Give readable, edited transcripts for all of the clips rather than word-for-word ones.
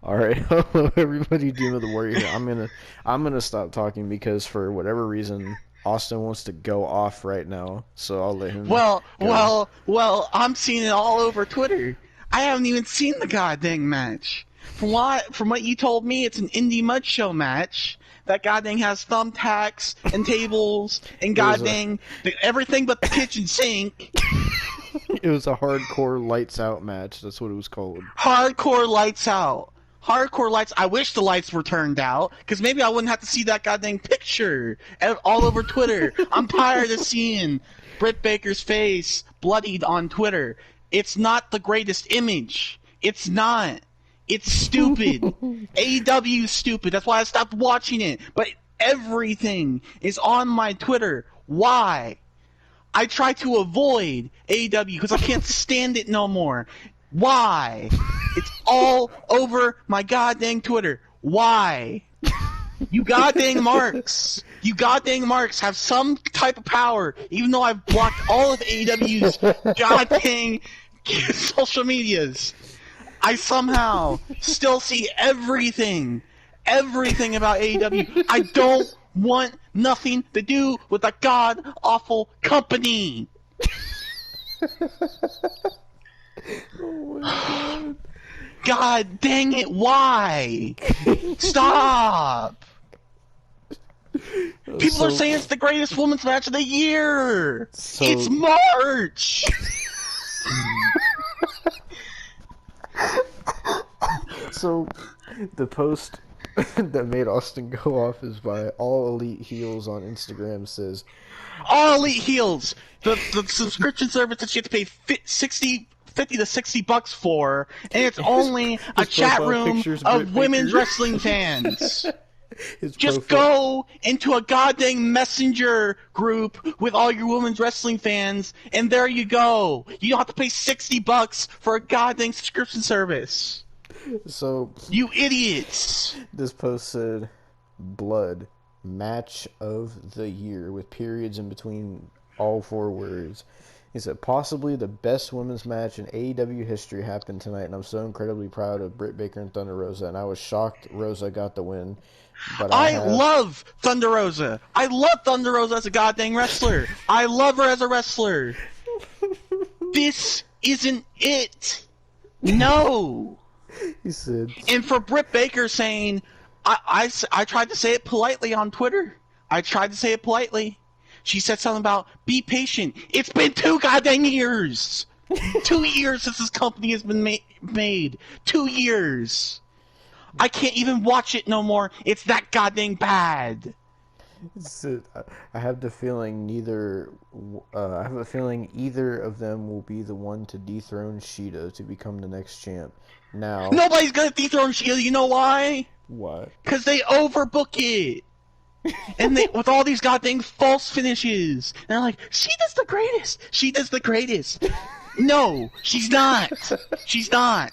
All right, hello everybody, Doom of the Warrior here. I'm gonna stop talking because for whatever reason Austin wants to go off right now, so I'll let him Well, go. well, well, I'm seeing it all over Twitter. I haven't even seen the goddamn match. From what you told me, it's an indie mud show match. That goddamn has thumbtacks and tables and It was a goddamn everything but the kitchen sink. it was a hardcore lights out match. That's what it was called. Hardcore lights out. Hardcore lights. I wish the lights were turned out, because maybe I wouldn't have to see that goddamn picture all over Twitter. I'm tired of seeing Britt Baker's face bloodied on Twitter. It's not the greatest image. It's not. It's stupid. AEW is stupid. That's why I stopped watching it. But everything is on my Twitter. Why? I try to avoid AEW because I can't stand it no more. Why? It's all over my goddamn Twitter. Why? You goddamn marks. You goddamn marks have some type of power, even though I've blocked all of AEW's goddamn social medias. I somehow still see everything about AEW. I don't want nothing to do with a god-awful company. Oh my god. God dang it, why? Stop! People are saying it's the greatest women's match of the year! It's March! So, the post that made Austin go off is by All Elite Heels on Instagram says, All Elite Heels! The subscription service that you have to pay 50 to $60 for, and it's only a chat room of women's wrestling fans. Just go into a goddamn messenger group with all your women's wrestling fans, and there you go. You don't have to pay $60 for a goddamn subscription service. So, you idiots. This post said, blood, match of the year, with periods in between all four words. He said, possibly the best women's match in AEW history happened tonight, and I'm so incredibly proud of Britt Baker and Thunder Rosa, and I was shocked Rosa got the win. But I love Thunder Rosa. I love Thunder Rosa as a goddamn wrestler. I love her as a wrestler. This isn't it. No. He said, and for Britt Baker saying, I tried to say it politely on Twitter. I tried to say it politely. She said something about, be patient. It's been 2 goddamn years. 2 years since this company has been made. 2 years. I can't even watch it no more. It's that goddamn bad. I have the feeling I have a feeling either of them will be the one to dethrone Shida to become the next champ. Now, nobody's gonna dethrone Shida. You know why? Why? Because they overbook it, and they with all these goddamn false finishes. And they're like, Shida's the greatest. Shida's the greatest. No, she's not. She's not.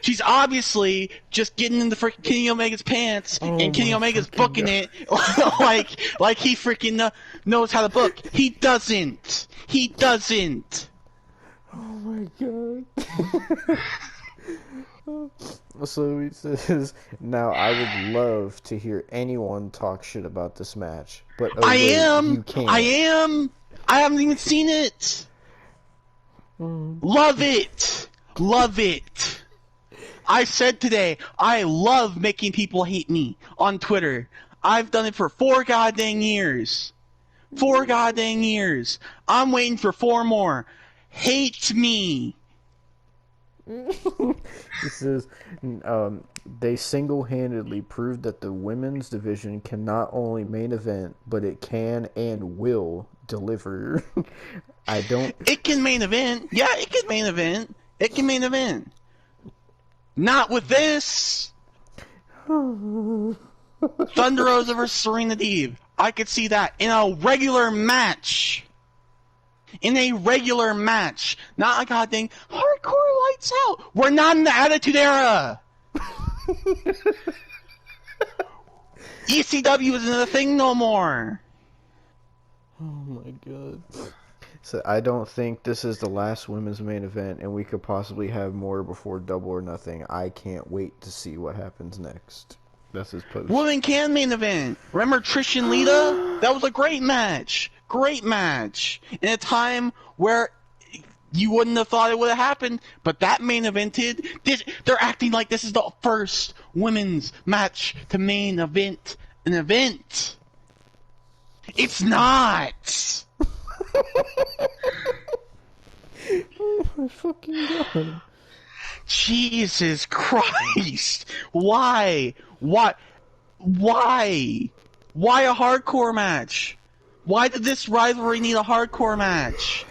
She's obviously just getting into freaking Kenny Omega's pants, and Kenny Omega's booking it like he freaking knows how to book. He doesn't. He doesn't. Oh my god. So he says, now I would love to hear anyone talk shit about this match, but you can't. I haven't even seen it. Love it. Love it. I said today, I love making people hate me on Twitter. I've done it for 4 goddamn years. 4 goddamn years. I'm waiting for 4 more. Hate me. He says, they single-handedly proved that the women's division can not only main event, but it can and will deliver. It can main event. Yeah, it can main event. It can main event. Not with this. Thunder Rosa versus Serena Deeb. I could see that in a regular match. In a regular match. Not a goddamn hardcore lights out. We're not in the Attitude Era. ECW isn't a thing no more. Oh my god. So I don't think this is the last women's main event, and we could possibly have more before Double or Nothing. I can't wait to see what happens next. That's his post. Women can main event. Remember Trish and Lita? That was a great match. Great match. In a time where you wouldn't have thought it would have happened, but that main evented. They're acting like this is the first women's match to main event an event. It's not. Oh my fucking god. Jesus Christ. Why? Why a hardcore match? Why did this rivalry need a hardcore match?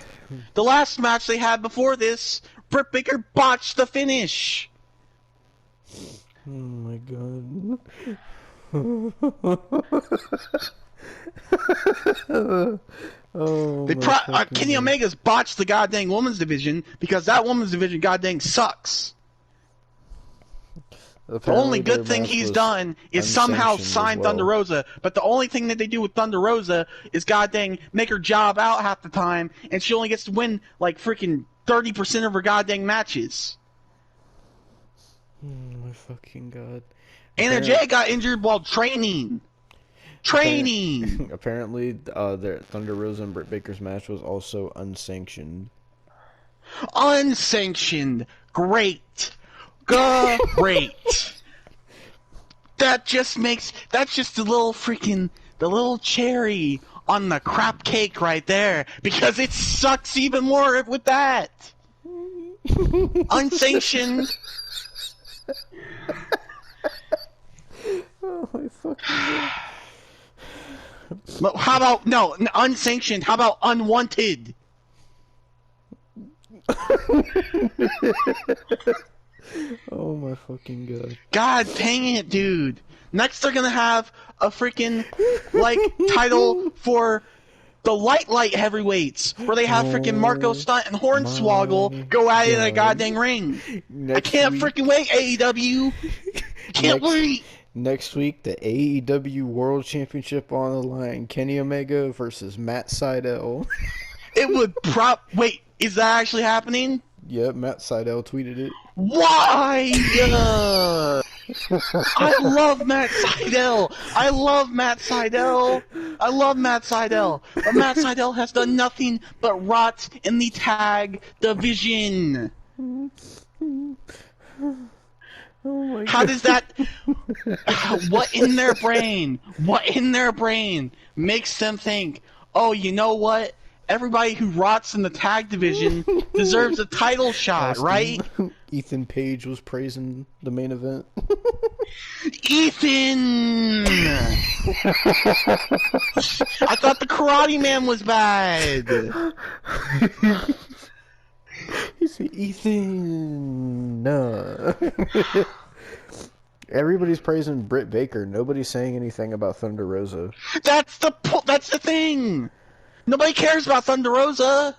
The last match they had before this, Britt Baker botched the finish. Oh my god. Oh, Kenny Omega's botched the goddamn women's division because that women's division goddamn sucks. Apparently the only good thing he's done is somehow sign Thunder Rosa, but the only thing that they do with Thunder Rosa is goddamn make her job out half the time, and she only gets to win like freaking 30% of her goddamn matches. Oh my fucking god. Anna Jay got injured while training. Apparently, their Thunder Rosa and Britt Baker's match was also unsanctioned. Unsanctioned. Great. Great. That's just the little cherry on the crap cake right there, because it sucks even more with that. Unsanctioned. Oh my fucking god. How about no unsanctioned? How about unwanted? Oh my fucking god. God dang it, dude. Next they're gonna have a freaking title for the light heavyweights, where they have freaking Marco Stunt and Hornswoggle go at it in a goddamn ring. I can't freaking wait, AEW. Can't wait. Next week, the AEW World Championship on the line. Kenny Omega versus Matt Sydal. It would wait, is that actually happening? Yep, Matt Sydal tweeted it. Why? I love Matt Sydal. I love Matt Sydal. But Matt Sydal has done nothing but rot in the tag division. Oh my How god. does that... What in their brain makes them think, oh, you know what? Everybody who rots in the tag division deserves a title shot, right? Ethan Page was praising the main event. Ethan! I thought the Karate Man was bad. He said, Ethan, no. Everybody's praising Britt Baker. Nobody's saying anything about Thunder Rosa. That's the thing. Nobody cares about Thunder Rosa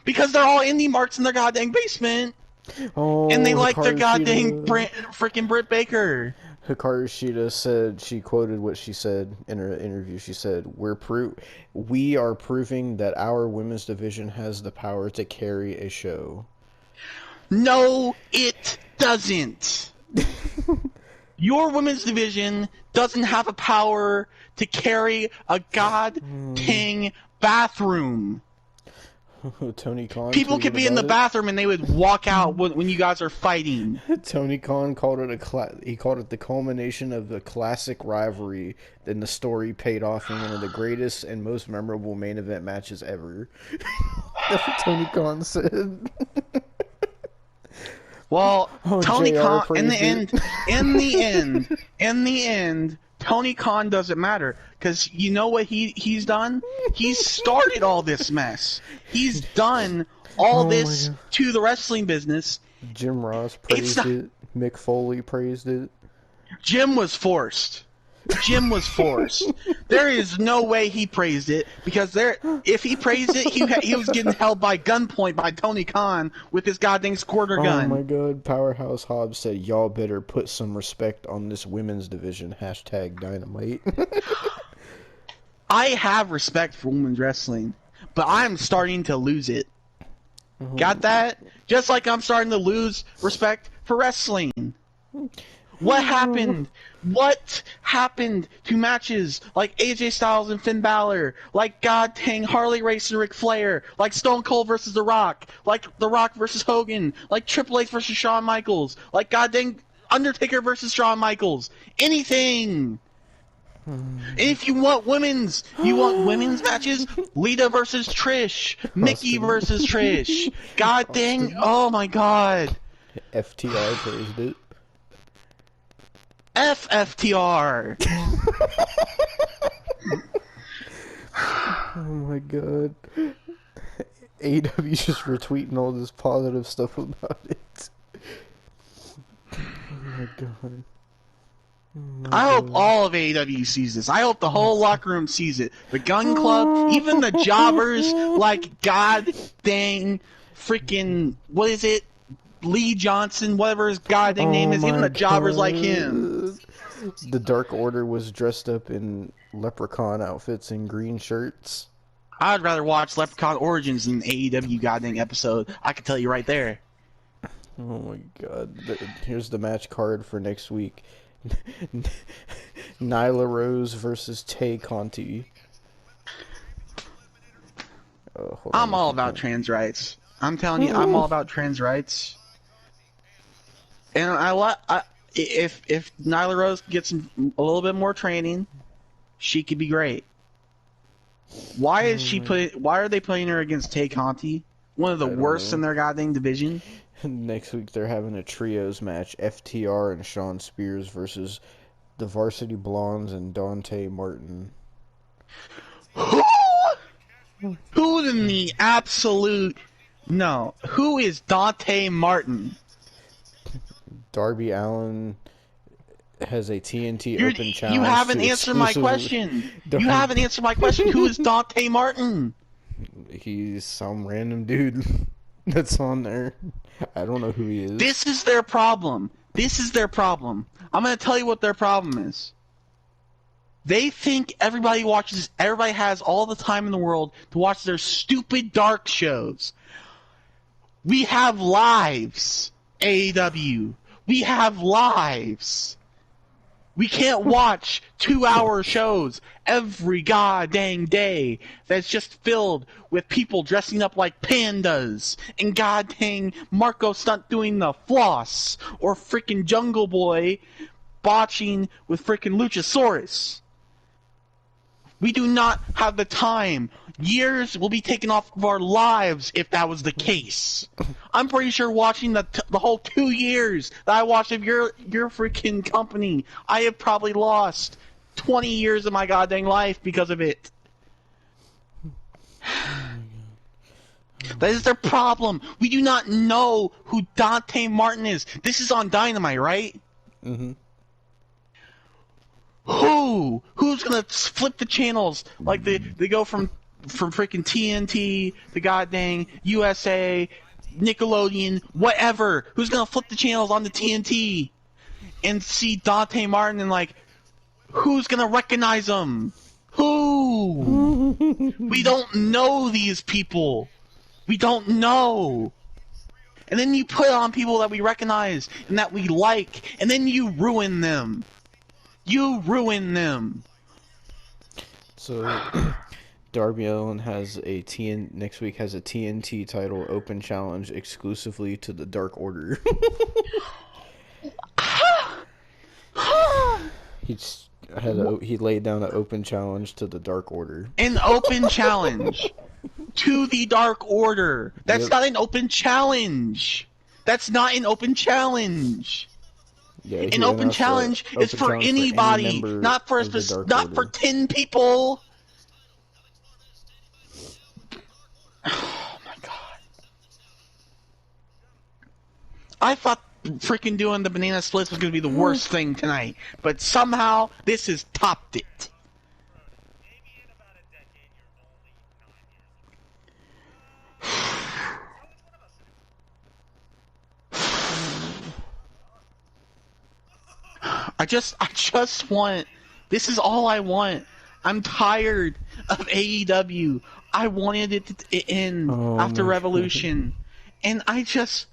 because they're all indie marks in their goddamn basement, and they like their goddamn freaking Britt Baker. Hikaru Shida said, she quoted what she said in her interview. She said, "We are proving that our women's division has the power to carry a show." No, it doesn't. Your women's division doesn't have a power to carry a dang bathroom. Tony Khan. People could be in the bathroom and they would walk out when you guys are fighting. Tony Khan called it he called it the culmination of the classic rivalry. Then the story paid off in one of the greatest and most memorable main event matches ever. That's what Tony Khan said. Well, Tony Khan, in the end, Tony Khan doesn't matter, because you know what he's done? He's started all this mess. He's done all this to the wrestling business. Jim Ross praised it. Mick Foley praised it. Jim was forced. There is no way he praised it, because if he praised it, he was getting held by gunpoint by Tony Khan with his goddamn squirter gun. Oh my god, Powerhouse Hobbs said, "Y'all better put some respect on this women's division." #Dynamite. I have respect for women's wrestling. but I'm starting to lose it. Got that? Just like I'm starting to lose respect for wrestling. What happened? What happened to matches like AJ Styles and Finn Balor, like God dang Harley Race and Ric Flair, like Stone Cold versus The Rock, like The Rock versus Hogan, like Triple H versus Shawn Michaels, like God dang Undertaker versus Shawn Michaels? Anything. And if you want women's matches, Lita versus Trish, Nikki versus Trish. God dang, oh my God. FTR praised it. FFTR. Oh my God. AEW just retweeting all this positive stuff about it. Oh my God. I hope all of AEW sees this. I hope the whole locker room sees it. The Gun Club, even the jobbers, like God dang freaking, what is it? Lee Johnson, whatever his goddamn name is, even the jobbers like him. The Dark Order was dressed up in leprechaun outfits and green shirts. I'd rather watch Leprechaun Origins than AEW goddamn episode. I can tell you right there. Oh my God. Here's the match card for next week. Nyla Rose versus Tay Conti. I'm all about trans rights. I'm telling you, I'm all about trans rights. And if Nyla Rose gets a little bit more training, she could be great. Why are they putting her against Tay Conti? One of the worst in their goddamn division. Next week they're having a trios match: FTR and Shawn Spears versus the Varsity Blondes and Dante Martin. Who in the absolute no? Who is Dante Martin? Darby Allin has a TNT Open challenge. You haven't answered my question. You haven't answered my question. Who is Dante Martin? He's some random dude that's on there. I don't know who he is. This is their problem. This is their problem. I'm going to tell you what their problem is. They think everybody has all the time in the world to watch their stupid dark shows. We have lives, AEW. We have lives. We can't watch 2-hour shows every goddamn day that's just filled with people dressing up like pandas and goddamn Marco Stunt doing the floss or freaking Jungle Boy botching with freaking Luchasaurus. We do not have the time. Years will be taken off of our lives if that was the case. I'm pretty sure watching the whole 2 years that I watched of your freaking company, I have probably lost 20 years of my goddamn life because of it. That is their problem. We do not know who Dante Martin is. This is on Dynamite, right? Mm-hmm. Who's gonna flip the channels? Like they go from freaking TNT to goddamn USA, Nickelodeon, whatever. Who's gonna flip the channels on the TNT and see Dante Martin and like, who's gonna recognize him? Who? We don't know these people. We don't know. And then you put on people that we recognize and that we like, and then you ruin them. You ruin them. So, Darby Allin has next week has a TNT title open challenge exclusively to the Dark Order. He laid down an open challenge to the Dark Order. An open challenge to the Dark Order. That's not an open challenge. That's not an open challenge. Yeah, an open challenge is for anybody, not for 10 people. Oh my God! I thought freaking doing the banana splits was going to be the worst thing tonight, but somehow this has topped it. I just want, this is all I want. I'm tired of AEW. I wanted it to end after Revolution. And it's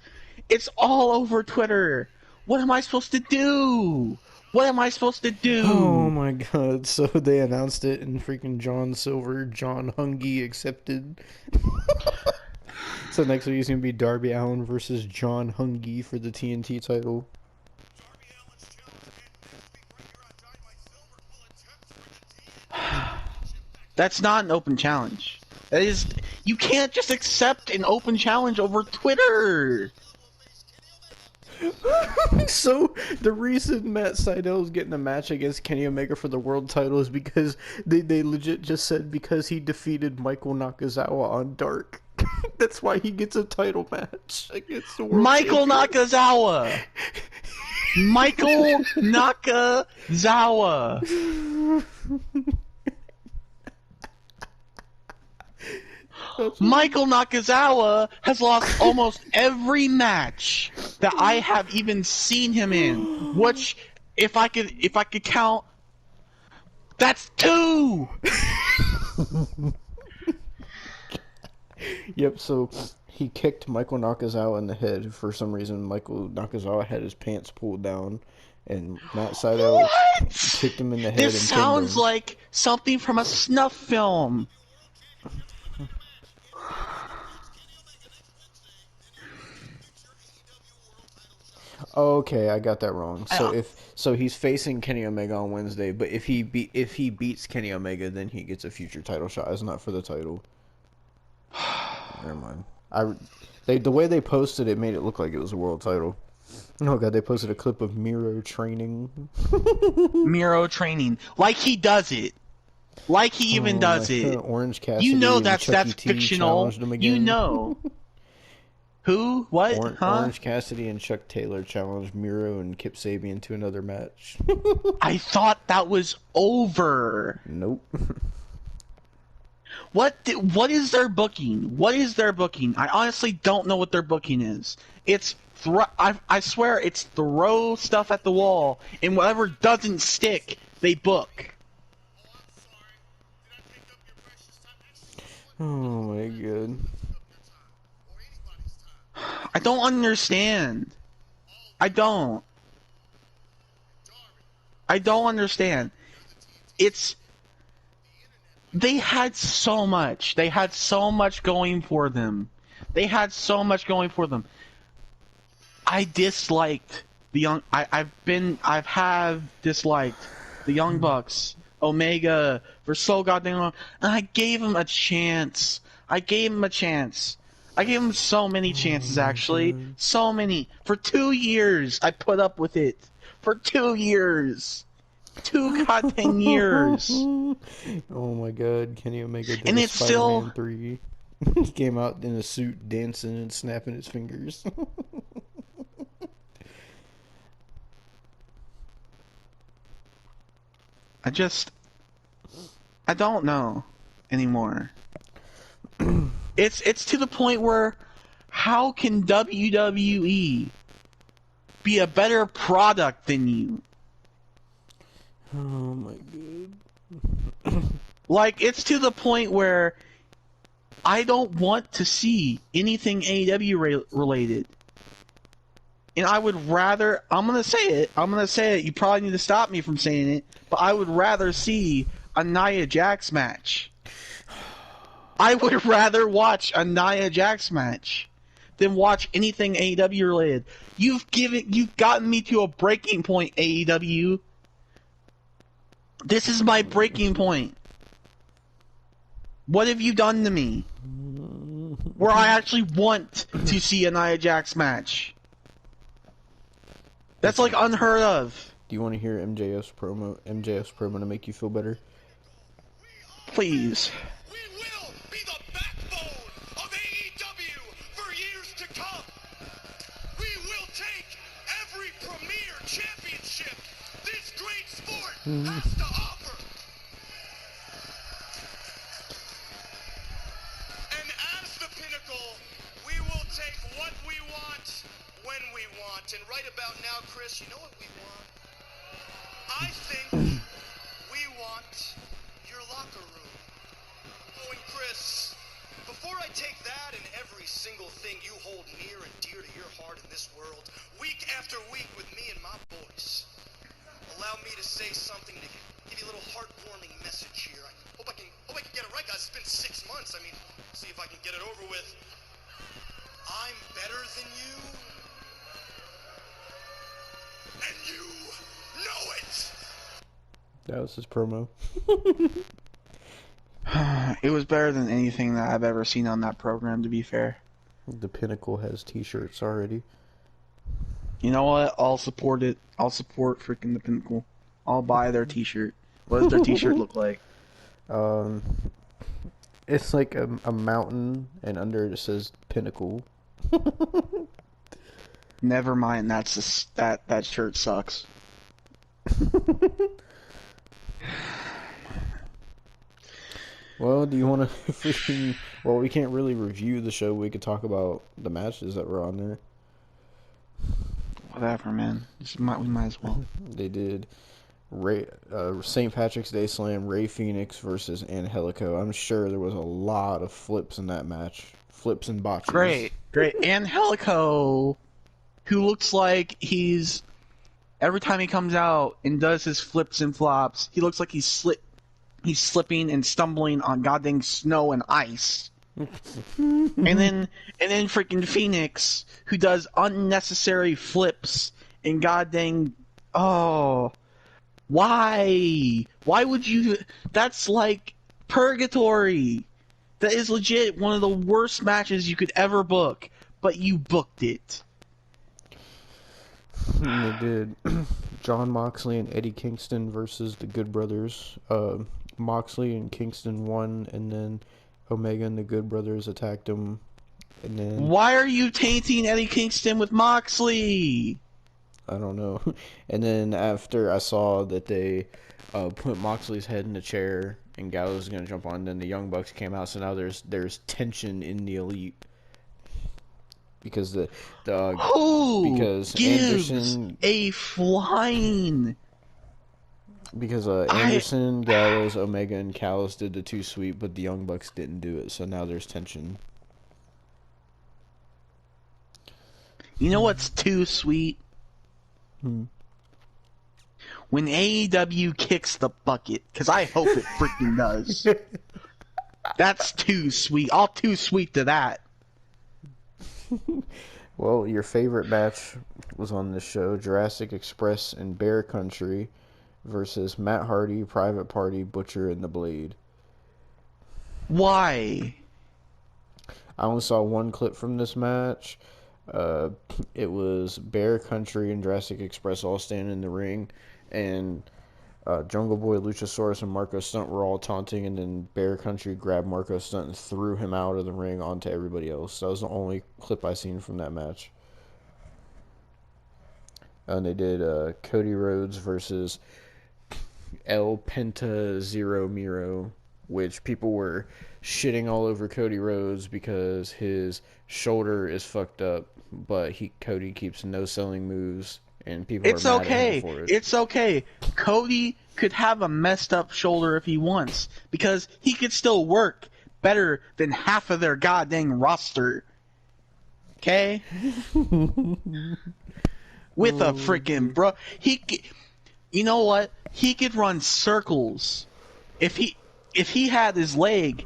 all over Twitter. What am I supposed to do? What am I supposed to do? Oh my god, so they announced it and freaking John Silver, John Hungy accepted. So next week is going to be Darby Allin versus John Hungy for the TNT title. That's not an open challenge. That is, you can't just accept an open challenge over Twitter. So the reason Matt Sydal is getting a match against Kenny Omega for the world title is because they legit just said because he defeated Michael Nakazawa on Dark. That's why he gets a title match against the world Michael champion. Nakazawa. Michael Nakazawa. Michael Nakazawa has lost almost every match that I have even seen him in. Which, if I could count, that's 2. Yep. So he kicked Michael Nakazawa in the head for some reason. Michael Nakazawa had his pants pulled down, and Matt Sydal kicked him in the head. This and sounds like something from a snuff film. Okay, I got that wrong. So he's facing Kenny Omega on Wednesday, but if he beats Kenny Omega, then he gets a future title shot. It's not for the title. Never mind. The way they posted it made it look like it was a world title. Oh god, they posted a clip of Miro training. Miro training, like he does it, like he even does it. Orange Cassidy. You know and that's Chucky T fictional. challenged him again. You know. Who? What? Huh? Orange Cassidy and Chuck Taylor challenged Miro and Kip Sabian to another match. I thought that was over. Nope. What is their booking? What is their booking? I honestly don't know what their booking is. It's I swear it's throw stuff at the wall, and whatever doesn't stick, they book. Oh my god. I don't understand. I don't understand. They had so much. They had so much going for them. I disliked the young. I've disliked the Young Bucks, Omega for so goddamn long, and I gave him a chance. I gave him so many chances, actually. So many. For 2 years, I put up with it. For 2 years. 2 goddamn years. Oh my god, Kenny Omega did and a it's Spider-Man still 3. He came out in a suit dancing and snapping his fingers. I don't know anymore. It's to the point where how can WWE be a better product than you? Oh my god. Like, it's to the point where I don't want to see anything AEW related. And I would rather, I'm going to say it, you probably need to stop me from saying it, but I would rather see a Nia Jax match. I would rather watch a Nia Jax match than watch anything AEW related. You've gotten me to a breaking point, AEW. This is my breaking point. What have you done to me? Where I actually want to see a Nia Jax match. That's like unheard of. Do you want to hear MJF's promo to make you feel better? Please. We will be the backbone of AEW for years to come. We will take every premier championship this great sport has to offer. And as the pinnacle, we will take what we want when we want. And right about now, Chris, you know what we want? I think we want your locker room. going, Chris. Before I take that and every single thing you hold near and dear to your heart in this world, week after week with me and my boys, allow me to say something to give you a little heartwarming message here. I hope I can get it right, guys. It's been 6 months. I mean, see if I can get it over with. I'm better than you, and you know it. That was his promo. It was better than anything that I've ever seen on that program, to be fair. The Pinnacle has t-shirts already. You know what? I'll support it. I'll support freaking the Pinnacle. I'll buy their t-shirt. What does their t-shirt look like? It's like a mountain, and under it says Pinnacle. Never mind. That shirt sucks. Well, do you want to... Well, we can't really review the show. We could talk about the matches that were on there. Whatever, man. We might as well. They did St. Patrick's Day Slam, Ray Phoenix versus Angelico. I'm sure there was a lot of flips in that match. Flips and botches. Great. Angelico, who looks like he's... Every time he comes out and does his flips and flops, he looks like he's slipping and stumbling on goddamn snow and ice. and then freaking Phoenix, who does unnecessary flips and goddamn... Oh... Why would you... That's like purgatory. That is legit one of the worst matches you could ever book, but you booked it. And they did John Moxley and Eddie Kingston versus the Good Brothers. Moxley and Kingston won, and then Omega and the Good Brothers attacked him. And then... Why are you tainting Eddie Kingston with Moxley? I don't know. And then after I saw that they put Moxley's head in the chair and Gallows was gonna jump on, then the Young Bucks came out. So now there's tension in the Elite because Who because gives Anderson a flying? Because Anderson, Gallows, Omega, and Callis did the 2 sweep, but the Young Bucks didn't do it. So now there's tension. You know what's too sweet? When AEW kicks the bucket, because I hope it freaking does. That's too sweet. All too sweet to that. Well, your favorite match was on this show: Jurassic Express and Bear Country versus Matt Hardy, Private Party, Butcher, and The Blade. Why? I only saw one clip from this match. It was Bear Country and Jurassic Express all standing in the ring, and Jungle Boy, Luchasaurus, and Marco Stunt were all taunting, and then Bear Country grabbed Marco Stunt and threw him out of the ring onto everybody else. That was the only clip I seen from that match. And they did Cody Rhodes versus El Penta Zero Miro, which people were shitting all over Cody Rhodes because his shoulder is fucked up, but Cody keeps no selling moves, and people are mad at him for it. It's okay. Cody could have a messed up shoulder if he wants, because he could still work better than half of their goddamn roster. Okay? With a freaking bro, you know what? He could run circles if he had his leg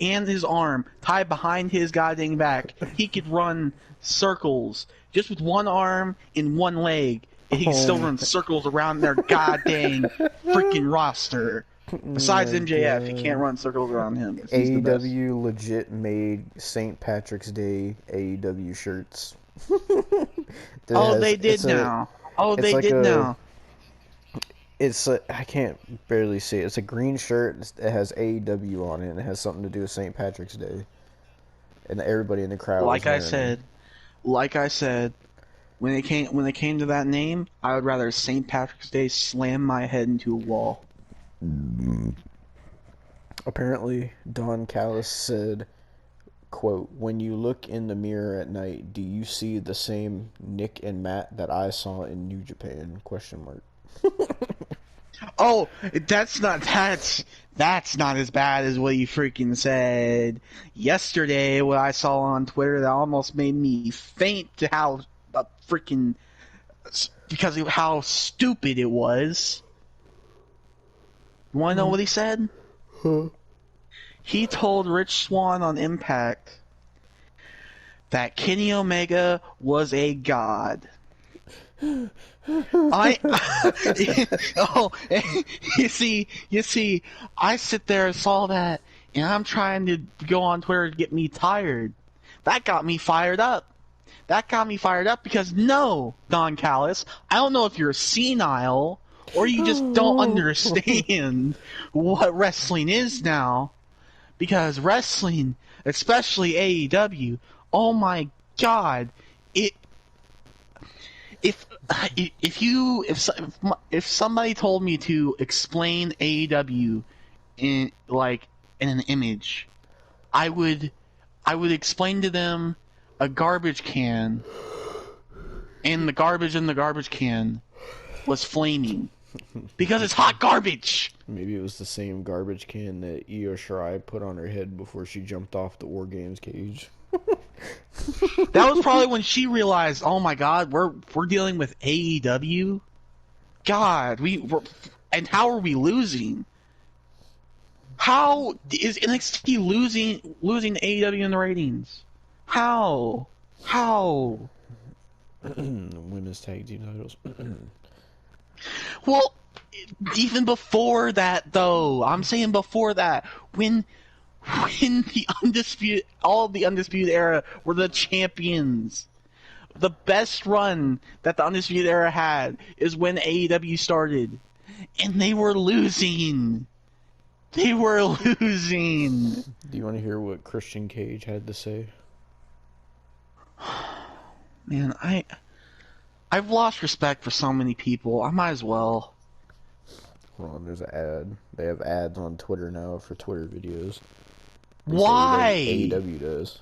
and his arm tied behind his goddamn back. He could run circles just with one arm and one leg, and he could still run circles around their goddamn freaking roster. Besides MJF, he can't run circles around him. AEW legit made St. Patrick's Day AEW shirts. They did now. It's I can't barely see it. It's a green shirt. It has AEW on it, and it has something to do with St. Patrick's Day. And everybody in the crowd. Like I said, when it came to that name, I would rather St. Patrick's Day slam my head into a wall. Apparently, Don Callis said, quote, "When you look in the mirror at night, do you see the same Nick and Matt that I saw in New Japan?" Question mark. Oh, that's not as bad as what you freaking said yesterday. What I saw on Twitter that almost made me faint to how freaking because of how stupid it was. You want to know what he said? Huh? He told Rich Swann on Impact that Kenny Omega was a god. I oh, you see, I sit there and saw that, and I'm trying to go on Twitter to get me tired. That got me fired up. Because no, Don Callis, I don't know if you're senile or you just don't understand what wrestling is now. Because wrestling, especially AEW, oh my God, if somebody told me to explain AEW in an image, I would explain to them a garbage can, and the garbage in the garbage can was flaming because it's hot garbage. Maybe it was the same garbage can that Io Shirai put on her head before she jumped off the War Games cage. That was probably when she realized, oh my God, we're dealing with AEW. God, and how are we losing? How is NXT losing AEW in the ratings? How? Women's tag team titles. Well, even before that, though, I'm saying before that, when the Undisputed Era were the champions, the best run that the Undisputed Era had is when AEW started, and they were losing. Do you want to hear what Christian Cage had to say? Man, I've lost respect for so many people. I might as well. Hold on, there's an ad. They have ads on Twitter now for Twitter videos. Why? AEW does.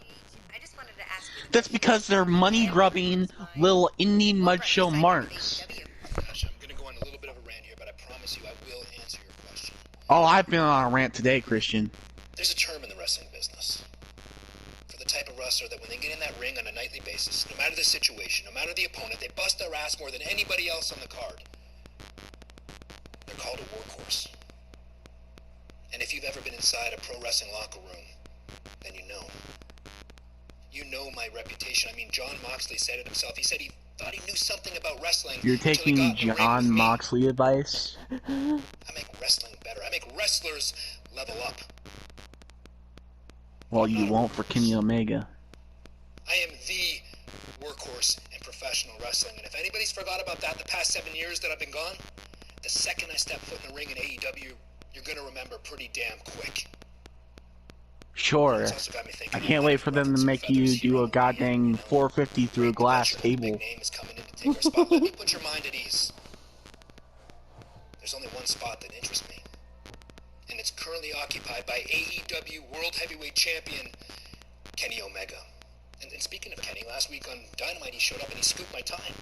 I just wanted to ask you. That's because they're money-grubbing little indie mud show marks. Gosh, I'm gonna go on a little bit of a rant here, but I promise you I will answer your question. Oh, I've been on a rant today, Christian. There's a term in the wrestling business for the type of wrestler that when they get in that ring on a nightly basis, no matter the situation, no matter the opponent, they bust their ass more than anybody else on the card. They're called a workhorse. And if you've ever been inside a pro wrestling locker room, then you know. You know my reputation. I mean, John Moxley said it himself. He said he thought he knew something about wrestling. You're until he taking got in the ring John with me. Moxley advice? I make wrestling better. I make wrestlers level up. Well, you won't for Kenny Omega. I am the workhorse in professional wrestling, and if anybody's forgot about that the past 7 years that I've been gone, the second I step foot in the ring in AEW, you're gonna remember pretty damn quick. Sure. It's also got me thinking I can't wait for them to make you do a goddamn 450 through a glass Big table. name is coming in to take our spot. Let me put your mind at ease. There's only one spot that interests me, and it's currently occupied by AEW World Heavyweight Champion Kenny Omega. And speaking of Kenny, last week on Dynamite he showed up and he scooped my time.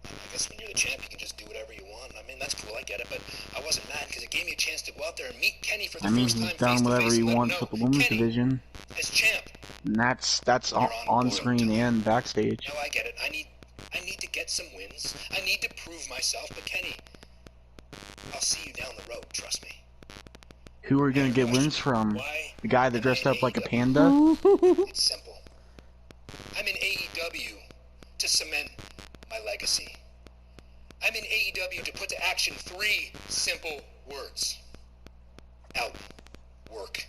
I guess when you're the champ, you can just do whatever you want. I mean, that's cool, I get it, but I wasn't mad because it gave me a chance to go out there and meet Kenny for the first time He's done whatever he wants with the women's division. As champ. And that's on screen and backstage. No, I get it. I need to get some wins. I need to prove myself, but Kenny, I'll see you down the road, trust me. Who are we gonna get wins from? Why The guy that dressed up like a panda? It's simple. I'm in AEW to cement my legacy. I'm in AEW to put to action 3 simple words. Outwork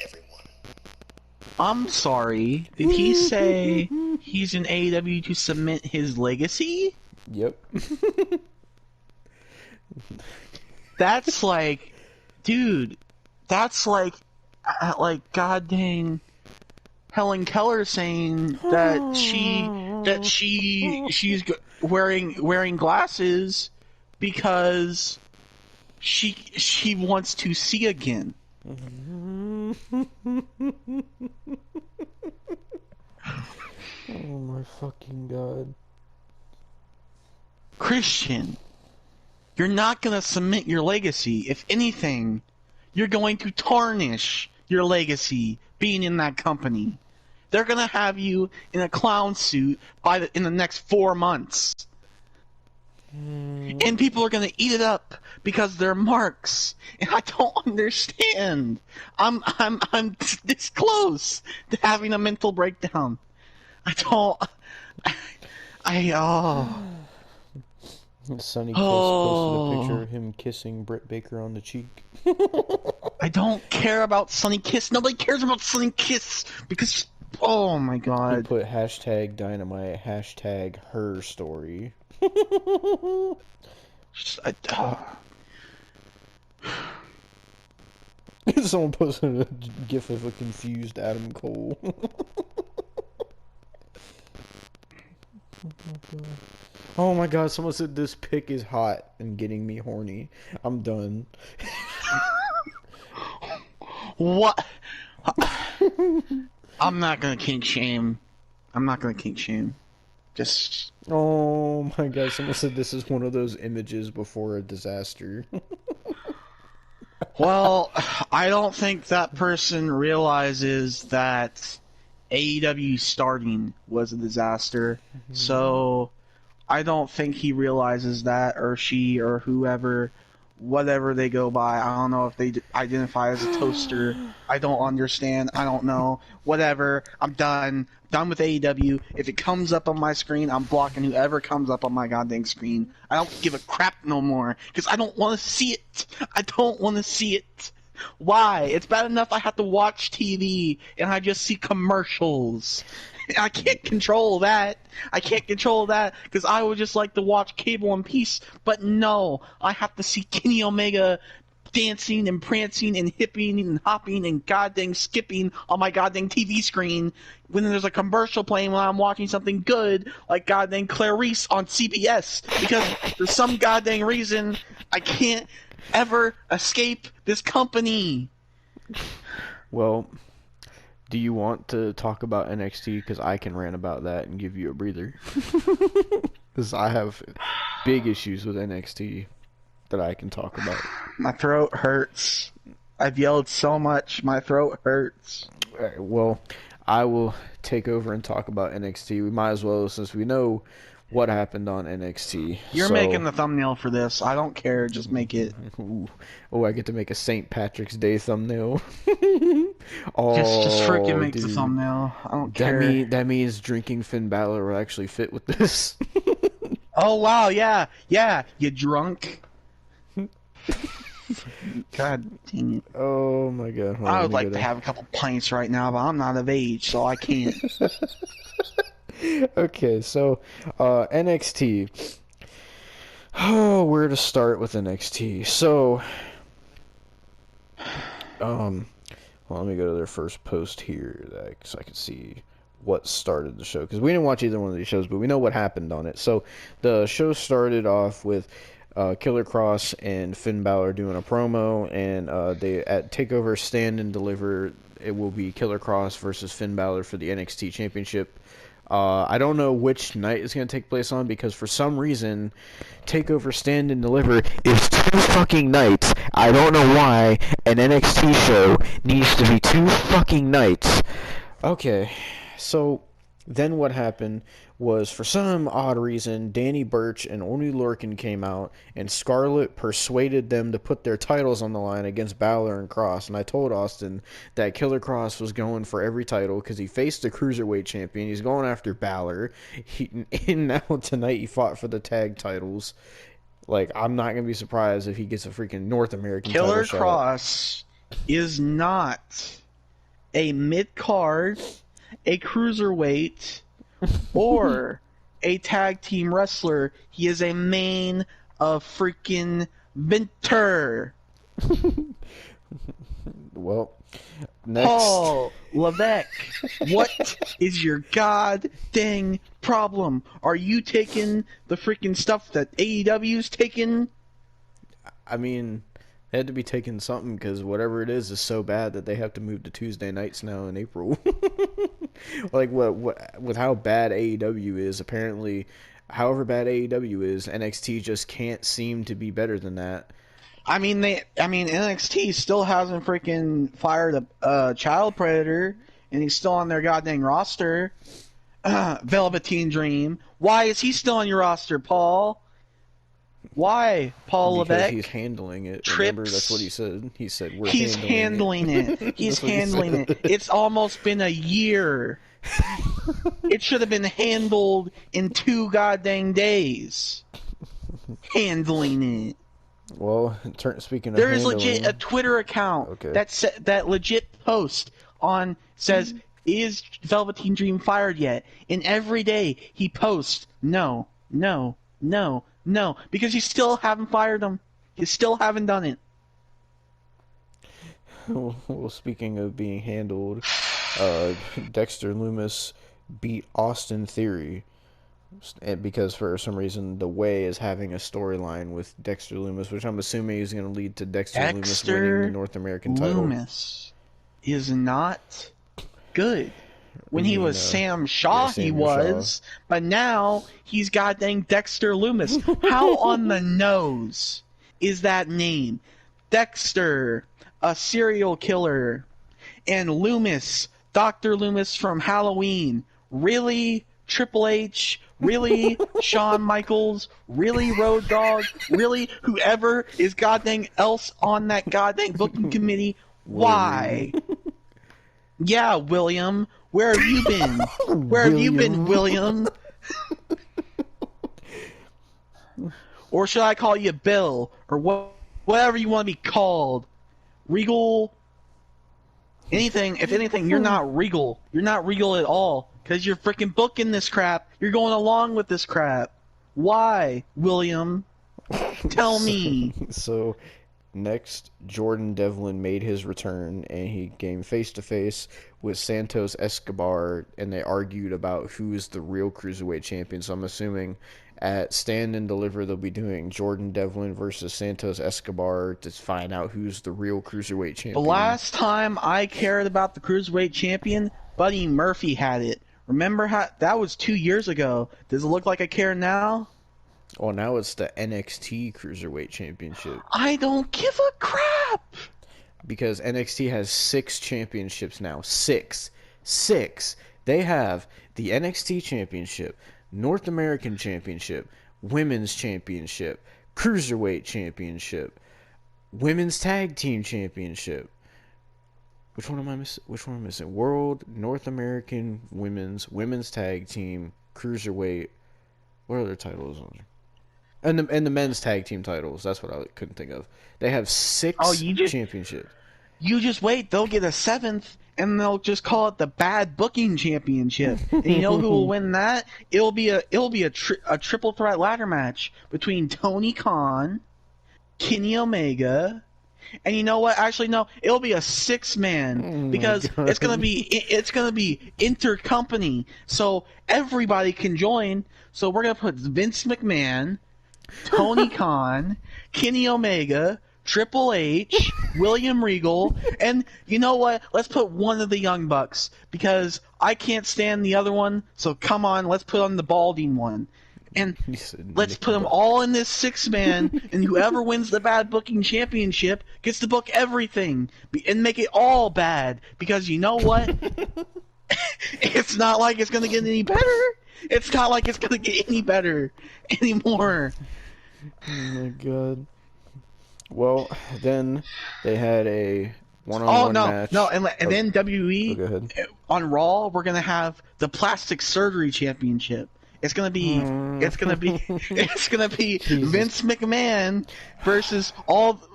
everyone. I'm sorry. Did he say he's in AEW to cement his legacy? Yep. That's like, dude, that's like god dang Helen Keller saying that she's wearing glasses because she wants to see again. Oh my fucking god. Christian, you're not going to cement your legacy. If anything, you're going to tarnish your legacy being in that company. They're going to have you in a clown suit in the next 4 months. And people are going to eat it up because they're marks. And I don't understand. I'm this close to having a mental breakdown. Sonny Kiss posted a picture of him kissing Britt Baker on the cheek. I don't care about Sonny Kiss. Nobody cares about Sonny Kiss because, oh my god. He put hashtag Dynamite, hashtag her story. Someone posted a gif of a confused Adam Cole. Oh my god, someone said this pic is hot and getting me horny. I'm done. What? I'm not gonna kink shame. Just... Oh my god, someone said this is one of those images before a disaster. Well, I don't think that person realizes that AEW starting was a disaster. So I don't think he realizes that, or she, or whoever, whatever they go by. I don't know if they identify as a toaster. I don't understand. I don't know. Whatever. I'm done. Done with AEW. If it comes up on my screen, I'm blocking whoever comes up on my goddamn screen. I don't give a crap no more, because I don't want to see it. I don't want to see it. Why? It's bad enough I have to watch TV and I just see commercials. I can't control that. Because I would just like to watch cable in peace. But no, I have to see Kenny Omega dancing and prancing and hipping and hopping and goddamn skipping on my goddamn TV screen when there's a commercial playing when I'm watching something good like goddamn Clarice on CBS. Because for some goddamn reason, I can't ever escape this company. Well, do you want to talk about NXT? Because I can rant about that and give you a breather. Because I have big issues with NXT that I can talk about. My throat hurts. I've yelled so much, my throat hurts. All right, well, I will take over and talk about NXT. We might as well, since we know what happened on NXT. You're making the thumbnail for this. I don't care. Just make it. Ooh. Oh, I get to make a St. Patrick's Day thumbnail. Oh, just freaking make dude. the thumbnail. I don't care. That means drinking Finn Balor will actually fit with this. Oh, wow. Yeah. You drunk? God dang it. Oh, my God. Hold on, I would like to have a couple pints right now, but I'm not of age, so I can't. Okay, so NXT. Oh, where to start with NXT? So, well, let me go to their first post here, so I can see what started the show. Because we didn't watch either one of these shows, but we know what happened on it. So, the show started off with Killer Cross and Finn Balor doing a promo, and they at TakeOver Stand and Deliver, it will be Killer Cross versus Finn Balor for the NXT Championship. I don't know which night it's going to take place on, because for some reason, TakeOver Stand and Deliver is 2 fucking nights. I don't know why an NXT show needs to be 2 fucking nights. Okay, so then what happened was, for some odd reason, Danny Burch and Oney Lorcan came out, and Scarlett persuaded them to put their titles on the line against Balor and Cross. And I told Austin that Killer Cross was going for every title because he faced the Cruiserweight champion. He's going after Balor. And now tonight he fought for the tag titles. Like, I'm not going to be surprised if he gets a freaking North American title shot. Killer Cross is not a mid-card, a Cruiserweight, or a tag team wrestler. He is a main of freaking Vinter. Well, next. Paul Levesque, what is your god dang problem? Are you taking the freaking stuff that AEW's taking? I mean, they had to be taking something, because whatever it is so bad that they have to move to Tuesday nights now in April. Like, what with how bad AEW is, apparently however bad AEW is, NXT just can't seem to be better than that. I mean, NXT still hasn't freaking fired a child predator, and he's still on their goddamn roster. Velveteen Dream. Why is he still on your roster, Paul? Why, Paul Because Levesque? he's handling it. Trips. Remember, that's what he said. He said, He's handling it. He's handling it. It's almost been a year. It should have been handled in 2 goddamn days. Handling it. Well, speaking of there is handling, legit a Twitter account that legit post on says, "Is Velveteen Dream fired yet?" And every day he posts, "No, no, no, no," because you still haven't fired him. You still haven't done it. Well, speaking of being handled, Dexter Lumis beat Austin Theory. Because for some reason the Way is having a storyline with Dexter Lumis, which I'm assuming is going to lead to Dexter Lumis winning the North American title. Lumis is not good. When he was Sam Shaw, he was, but now he's goddamn Dexter Lumis. How on the nose is that name? Dexter, a serial killer, and Loomis, Dr. Loomis from Halloween. Really? Triple H? Really? Shawn Michaels? Really? Road Dogg? Really? Whoever is goddamn else on that goddamn booking committee? Why? Yeah, William. Where have you been? Where have you been, William? Or should I call you Bill? Or whatever you want to be called. Regal? Anything. If anything, you're not Regal. You're not Regal at all. Because you're freaking booking this crap. You're going along with this crap. Why, William? Tell me. So, next, Jordan Devlin made his return, and he came face-to-face with Santos Escobar, and they argued about who is the real Cruiserweight champion. So I'm assuming at Stand and Deliver, they'll be doing Jordan Devlin versus Santos Escobar to find out who's the real Cruiserweight champion. The last time I cared about the Cruiserweight champion, Buddy Murphy had it. Remember how that was 2 years ago? Does it look like I care now? Well, now it's the NXT Cruiserweight Championship. I don't give a crap! Because NXT has 6 championships now. 6. 6. They have the NXT Championship, North American Championship, Women's Championship, Cruiserweight Championship, Women's Tag Team Championship. Which one am I missing? World, North American, Women's Tag Team, Cruiserweight. What other titles on there? And the men's tag team titles. That's what I couldn't think of. They have 6 championships. You just wait. They'll get a 7th, and they'll just call it the Bad Booking Championship. And you know who will win that? It'll be a triple threat ladder match between Tony Khan, Kenny Omega. And you know what? Actually, no. It'll be a 6-man because it's gonna be intercompany, so everybody can join. So we're gonna put Vince McMahon, Tony Khan, Kenny Omega, Triple H, William Regal, and you know what? Let's put one of the Young Bucks because I can't stand the other one. So come on, let's put on the balding one. And let's put them all in this 6-man, and whoever wins the Bad Booking Championship gets to book everything and make it all bad. Because you know what? It's not like it's going to get any better. It's not like it's going to get any better anymore. Oh my god. Well, then they had a one-on-one match. And then WWE go ahead. On Raw, we're going to have the Plastic Surgery Championship. It's gonna be Vince McMahon versus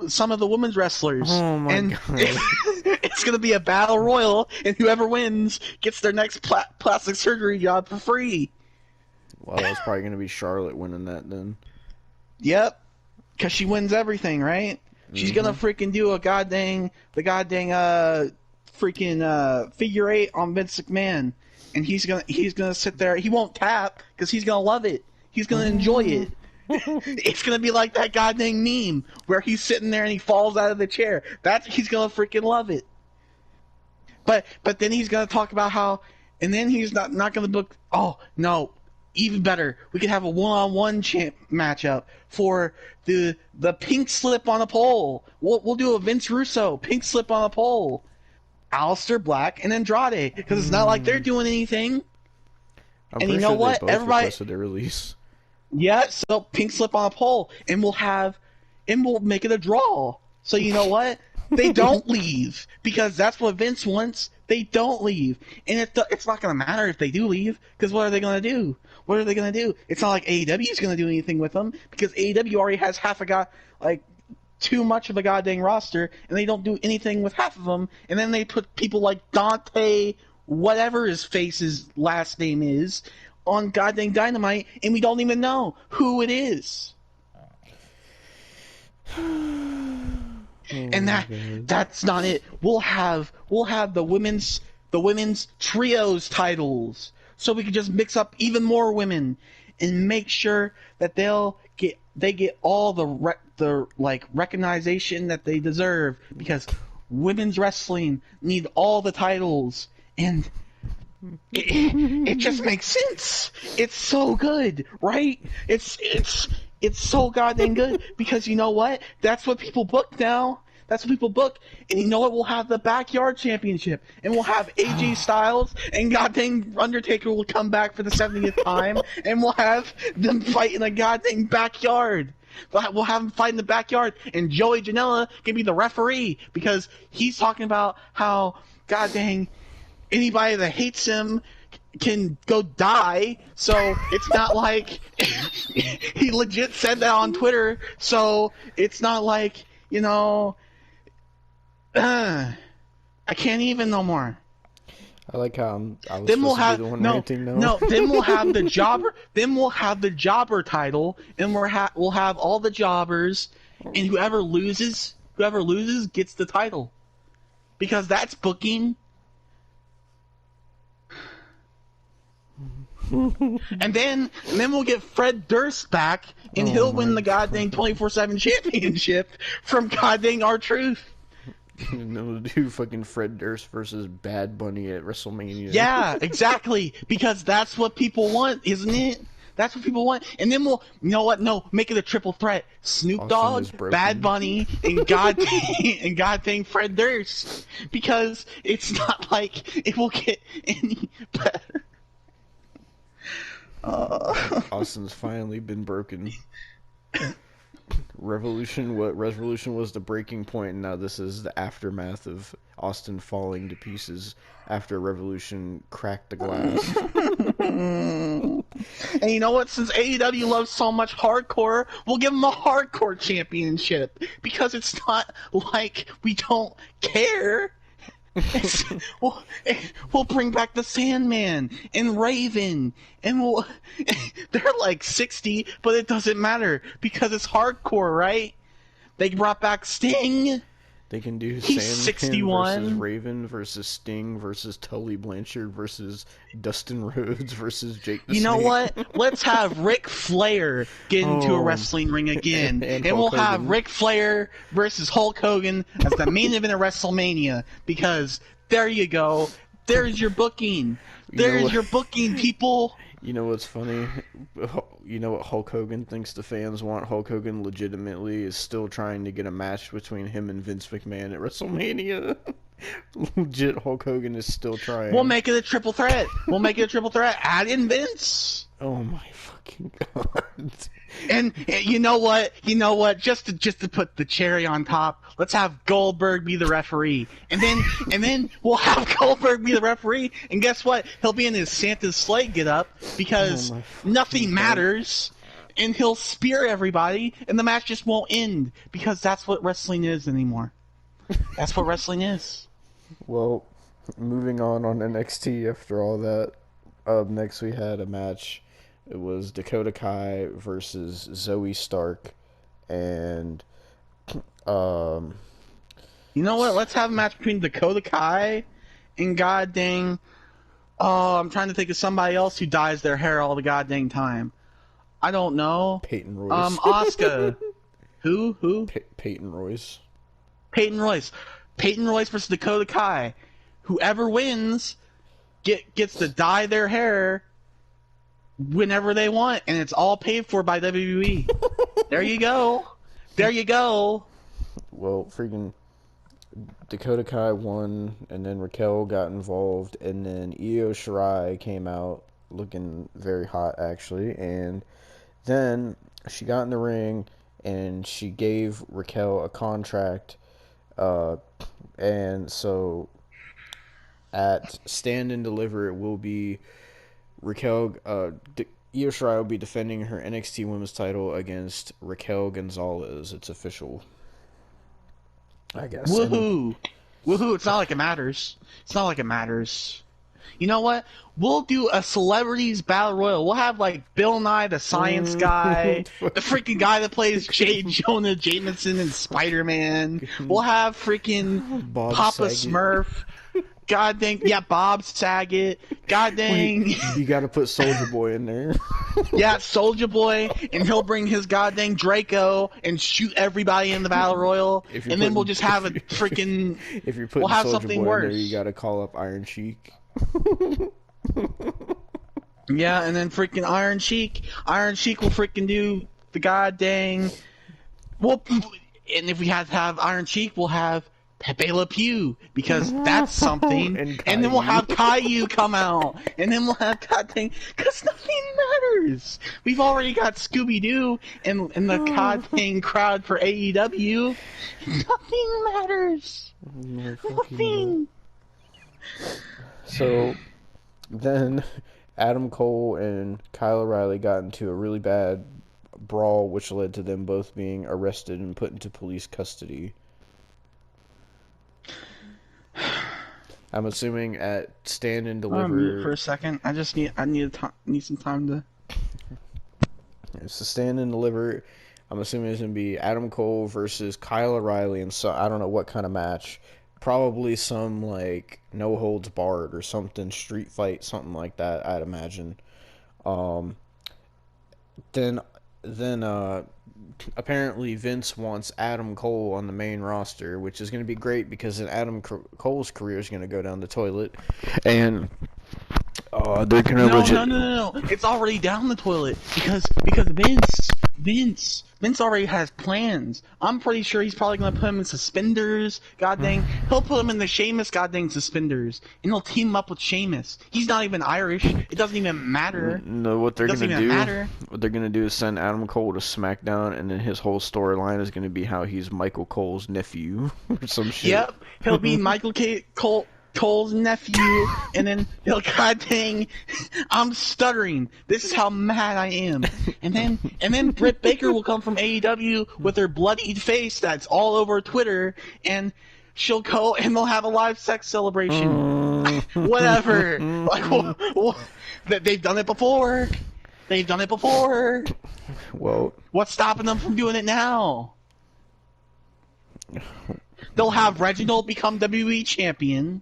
some of the women's wrestlers. Oh my god! It's gonna be a battle royal, and whoever wins gets their next plastic surgery job for free. Well, it's probably gonna be Charlotte winning that then. Yep, because she wins everything, right? She's gonna freaking do freaking figure 8 on Vince McMahon. And he's gonna sit there. He won't tap because he's gonna love it. He's gonna enjoy it. It's gonna be like that goddamn meme where he's sitting there and he falls out of the chair. He's gonna freaking love it. But then he's gonna talk about how, and then he's not gonna book. Oh no, even better, we could have a one-on-one matchup for the pink slip on a pole. We'll do a Vince Russo pink slip on a pole. Aleister Black and Andrade, because it's not like they're doing anything. I'm and pretty you know sure what? they both Everybody, requested their release. yeah, so pink slip on a pole, and we'll make it a draw. So you know what? They don't leave, because that's what Vince wants. They don't leave, and it's not going to matter if they do leave, because what are they going to do? What are they going to do? It's not like AEW is going to do anything with them, because AEW already has too much of a goddamn roster, and they don't do anything with half of them, and then they put people like Dante, whatever his face's last name is, on goddamn Dynamite, and we don't even know who it is. And that's not it. We'll have the women's trios titles, so we can just mix up even more women and make sure that they get all the recognition that they deserve, because women's wrestling need all the titles, and it just makes sense. It's so good, right? It's so goddamn good, because you know what? That's what people book now. That's what people book. And you know what? We'll have the Backyard Championship, and we'll have AJ Styles and goddamn Undertaker will come back for the 70th time, and we'll have them fight in the goddamn backyard. We'll have them fight in the backyard, and Joey Janela can be the referee, because he's talking about how goddamn anybody that hates him can go die. So it's not like he legit said that on Twitter. So it's not like, I can't even no more. I like how I was Then we'll supposed to have be the one ranting now. Then we'll have the jobber. Then we'll have the jobber title, and we'll have all the jobbers, and whoever loses gets the title, because that's booking. and then we'll get Fred Durst back, and he'll win the goddamn 24/7 championship from goddamn R-Truth. And then we'll do fucking Fred Durst versus Bad Bunny at WrestleMania. Yeah, exactly. Because that's what people want, isn't it? That's what people want. And then we'll, you know what? No, make it a triple threat. Snoop Dogg, Bad Bunny, and goddamn Fred Durst. Because it's not like it will get any better. Austin's finally been broken. Revolution was the breaking point, and now this is the aftermath of Austin falling to pieces after Revolution cracked the glass. And you know what? Since AEW loves so much hardcore, we'll give them a hardcore championship, because it's not like we don't care. We'll bring back the Sandman and Raven, and they're like 60, but it doesn't matter, because it's hardcore, right? They brought back Sting. They can do He's Sandman 61. versus Raven versus Sting versus Tully Blanchard versus Dustin Rhodes versus Jake the You know Snake. what? Let's have Ric Flair get into a wrestling ring again, and we'll have Ric Flair versus Hulk Hogan as the main event of WrestleMania, because there you go. There's your booking. There's your booking, people. You know what's funny? You know what Hulk Hogan thinks the fans want? Hulk Hogan legitimately is still trying to get a match between him and Vince McMahon at WrestleMania. Legit, Hulk Hogan is still trying. We'll make it a triple threat. Add in Vince. Oh my fucking god. And you know what? Just to put the cherry on top, let's have Goldberg be the referee, and then we'll have Goldberg be the referee. And guess what? He'll be in his Santa's sleigh get up, because nothing matters, and he'll spear everybody, and the match just won't end, because that's what wrestling is anymore. That's what wrestling is. Well, moving on NXT after all that. Up next, we had a match. It was Dakota Kai versus Zoe Stark, and You know what? Let's have a match between Dakota Kai and goddamn. Oh, I'm trying to think of somebody else who dyes their hair all the goddamn time. I don't know. Peyton Royce. Asuka. Who? Peyton Royce. Peyton Royce. Peyton Royce versus Dakota Kai. Whoever wins gets to dye their hair whenever they want, and it's all paid for by WWE. There you go. There you go. Well, freaking Dakota Kai won, and then Raquel got involved, and then Io Shirai came out looking very hot, actually, and then she got in the ring, and she gave Raquel a contract, and so at Stand and Deliver, it will be Raquel, Io Shirai will be defending her NXT Women's title against Raquel Gonzalez. It's official, I guess. Woohoo! Woohoo! It's not like it matters. It's not like it matters. You know what? We'll do a celebrities battle royal. We'll have like Bill Nye the Science Guy, the freaking guy that plays J. Jonah Jameson in Spider-Man. We'll have freaking Bob Papa Saget. Smurf. God dang, yeah, Bob Saget. God dang. Wait, you gotta put Soldier Boy in there. Yeah, Soldier Boy, and he'll bring his goddamn Draco and shoot everybody in the battle royal, and then we'll just have a freaking. If you're putting we'll have Soldier something Boy worse. in there, you gotta call up Iron Sheik. Yeah, and then freaking Iron Sheik will freaking do the goddamn. Well, and if we have to have Iron Sheik, we'll have Pepe Le Pew, because that's something. And then we'll have Caillou come out, and then we'll have goddamn, because nothing matters. We've already got Scooby-Doo in the goddamn crowd for AEW. Nothing matters. Nothing. So then Adam Cole and Kyle O'Reilly got into a really bad brawl, which led to them both being arrested and put into police custody. I'm assuming at Stand and I'm on mute for Deliver. a second. I need some time to. It's the Stand and Deliver. I'm assuming it's gonna be Adam Cole versus Kyle O'Reilly, and so I don't know what kind of match. Probably some like no holds barred or something, street fight, something like that. I'd imagine. Then apparently Vince wants Adam Cole on the main roster, which is going to be great because then Adam Cole's career is going to go down the toilet, and they're going to No. It's already down the toilet because Vince already has plans. I'm pretty sure he's probably gonna put him in suspenders. God dang, he'll put him in the Sheamus goddamn suspenders, and he'll team him up with Sheamus. He's not even Irish. It doesn't even matter. No, what they're Doesn't gonna even do? matter. What they're gonna do is send Adam Cole to SmackDown, and then his whole storyline is gonna be how he's Michael Cole's nephew or some shit. Yep, he'll be Michael Cole's nephew, and then he'll goddamn. I'm stuttering. This is how mad I am. And then Britt Baker will come from AEW with her bloodied face that's all over Twitter, and she'll go and they'll have a live sex celebration. Whatever. Like, they've done it before. They've done it before. Well, What's stopping them from doing it now? They'll have Reginald become WWE champion.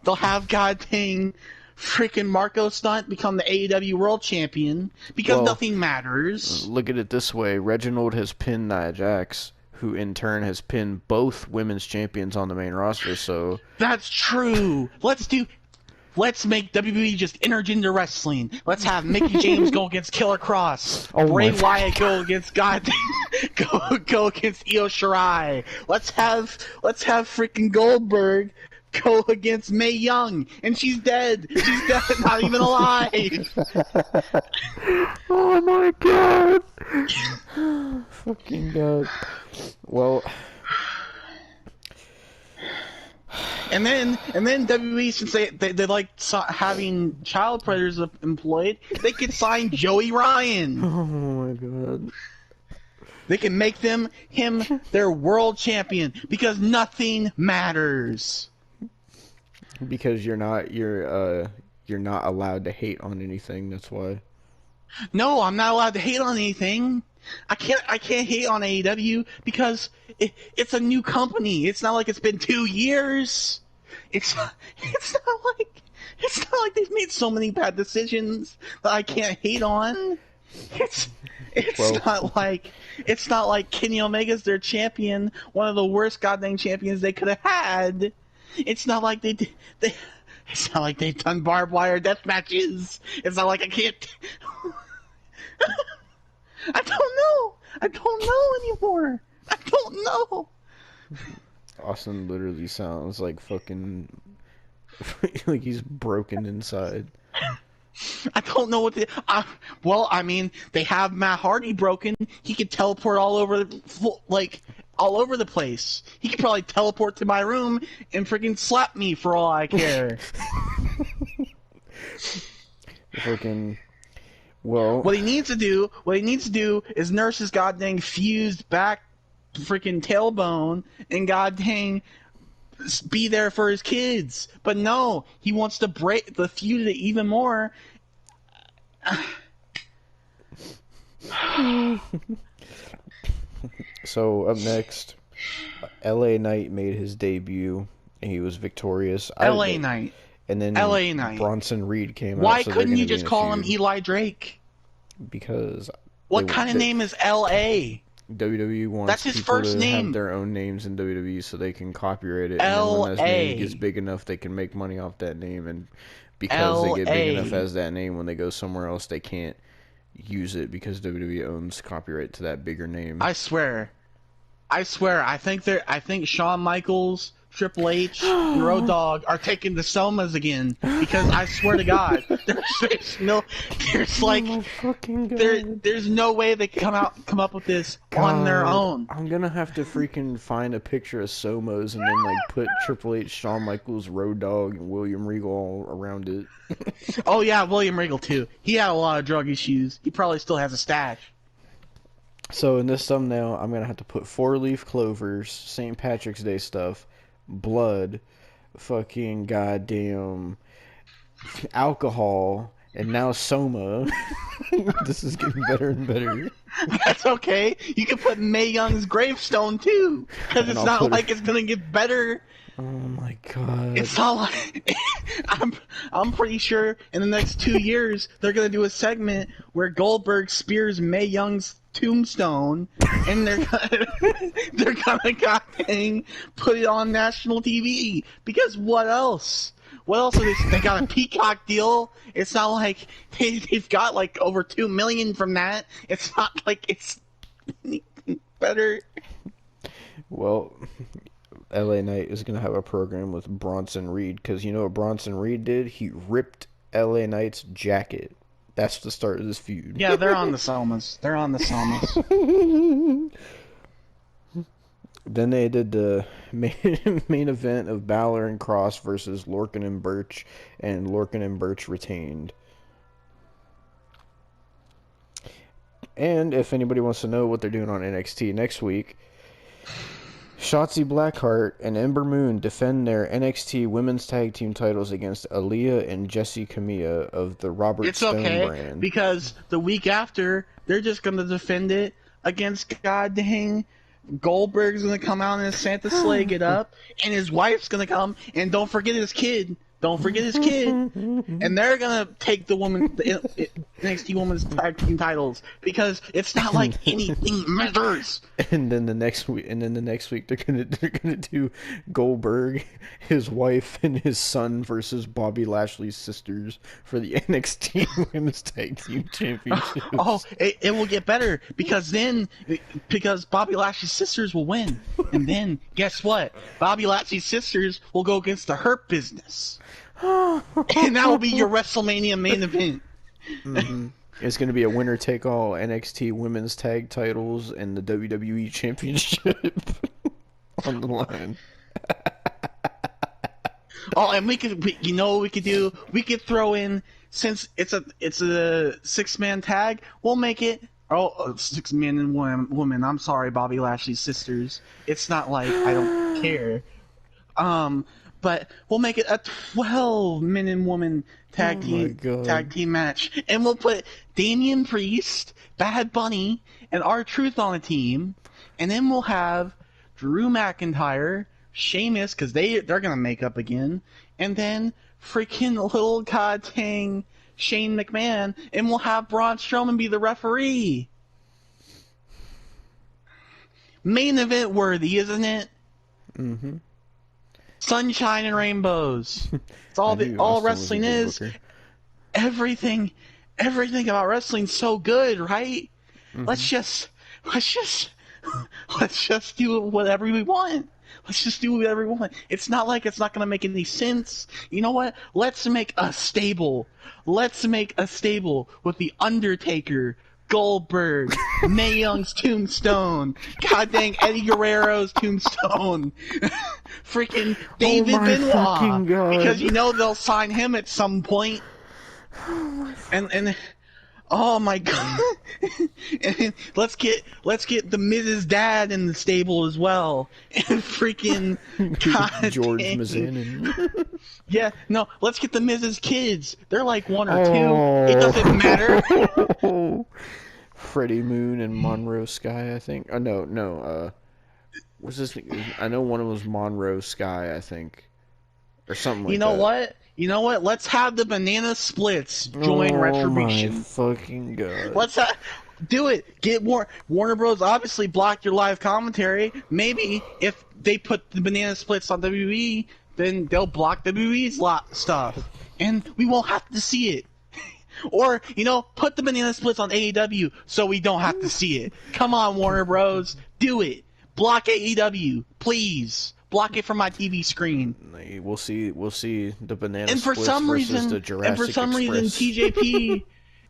They'll have goddamn freaking Marco Stunt become the AEW World Champion because nothing matters. look at it this way: Reginald has pinned Nia Jax, who in turn has pinned both women's champions on the main roster. So That's true. Let's make WWE just intergender wrestling. Let's have Mickey James go against Killer Cross. Oh Bray my Wyatt go against go against Io Shirai. Let's have freaking Goldberg go against Mae Young, and she's dead. She's dead, not even alive. oh my god, fucking god. Well. And then WWE, since they like having child predators employed, they could sign Joey Ryan. Oh my god. They can make him their world champion because nothing matters. Because you're not allowed to hate on anything. That's why. No, I'm not allowed to hate on anything. I can't hate on AEW because it's a new company. It's not like it's been 2 years. It's not like they've made so many bad decisions that I can't hate on. It's not like Kenny Omega's their champion, one of the worst goddamn champions they could have had. It's not like they It's not like they've done barbed wire death matches. It's not like I can't. I don't know. I don't know anymore. I don't know. Austin literally sounds like fucking like he's broken inside. I don't know what the. Well, I mean, they have Matt Hardy broken. He could teleport all over, all over the place. He could probably teleport to my room and freaking slap me for all I care. Fucking. Well, what he needs to do is nurse his goddamn fused back freaking tailbone and goddamn be there for his kids. But no, he wants to break the feud even more. So up next, LA Knight made his debut. He was victorious. LA Knight. And then LA Knight. Bronson Reed came out. Why so couldn't you just call him Eli Drake? Because what kind of name is LA? WWE wants That's his people first to name. have their own names in WWE so they can copyright it. LA. And then when that name gets big enough, they can make money off that name. And because they get big enough as that name, when they go somewhere else, they can't use it because WWE owns copyright to that bigger name. I swear. I think Shawn Michaels, Triple H, and Road Dogg are taking the Somas again because I swear to God, there's no way they can come up with this on their own. I'm gonna have to freaking find a picture of Somos and then put Triple H, Shawn Michaels, Road Dogg, and William Regal all around it. Oh yeah, William Regal too. He had a lot of drug issues. He probably still has a stash. So in this thumbnail, I'm gonna have to put 4-leaf clovers, St. Patrick's Day stuff, blood, fucking goddamn alcohol, and now Soma. This is getting better and better. That's okay. You can put Mae Young's gravestone too, because it's not like it's gonna get better. Oh my god. It's not like I'm pretty sure in the next 2 years they're gonna do a segment where Goldberg spears Mae Young's tombstone, and they're gonna goddamn put it on national TV. Because what else? What else are they got a Peacock deal. It's not like they've got like over 2 million from that. It's not like it's better. Well, LA Knight is going to have a program with Bronson Reed, because you know what Bronson Reed did? He ripped LA Knight's jacket. That's the start of this feud. Yeah, they're on the Somas. They're on the Somas. Then they did the main event of Balor and Cross versus Lorcan and Birch, and Lorcan and Birch retained. And if anybody wants to know what they're doing on NXT next week, Shotzi Blackheart and Ember Moon defend their NXT Women's Tag Team titles against Aaliyah and Jessie Camilla of the Robert Stone brand. Because the week after, they're just going to defend it against goddamn Goldberg's going to come out and Santa Slay get up, and his wife's going to come, and don't forget his kid. Don't forget his kid. And they're going to take the NXT Women's Tag Team titles, because it's not like anything matters. And then the next week, they're gonna do Goldberg, his wife, and his son versus Bobby Lashley's sisters for the NXT Women's Tag Team Championships. Oh, it will get better, because Bobby Lashley's sisters will win, and then guess what? Bobby Lashley's sisters will go against the Hurt Business. And that will be your WrestleMania main event. Mm-hmm. It's going to be a winner-take-all NXT Women's Tag Titles and the WWE Championship on the line. Oh, and you know what we could do? We could throw in, since it's a 6-man tag, we'll make it 6 men and 1 woman. I'm sorry, Bobby Lashley's sisters. It's not like I don't care. But we'll make it a 12 men and woman tag team match, and we'll put Damian Priest, Bad Bunny, and R-Truth on a team, and then we'll have Drew McIntyre, Sheamus, because they're gonna make up again, and then freaking little goddamn Shane McMahon, and we'll have Braun Strowman be the referee. Main event worthy, isn't it? Mm-hmm. sunshine and rainbows. It's all I knew all Austin was a wrestling good is. booker. Everything about wrestling's so good, right? Mm-hmm. Let's just do whatever we want. Let's just do whatever we want. It's not like it's not going to make any sense. You know what? Let's make a stable. Let's make a stable with The Undertaker, Goldberg, Mae Young's tombstone, god dang Eddie Guerrero's tombstone, freaking David fucking Benoit, God. because you know they'll sign him at some point. And oh my god! And let's get the Mrs. Dad in the stable as well, and freaking god George dang. Mazanin. Yeah, no, let's get the Mrs. Kids. They're like 1 or 2. Oh. It doesn't matter. Freddie Moon and Monroe Sky, I think. Oh, no. What's this? I know one of them was Monroe Sky, I think, or something like that. You know what? Let's have the Banana Splits join Retribution. Oh my fucking god! Let's do it. Get Warner Bros. Obviously blocked your live commentary. Maybe if they put the Banana Splits on WWE, then they'll block WWE's stuff, and we won't have to see it. Or, put the Banana Splits on AEW so we don't have to see it. Come on, Warner Bros. Do it. Block AEW, please. Block it from my TV screen. We'll see the Banana And for Splits some versus reason, the Jurassic TJP,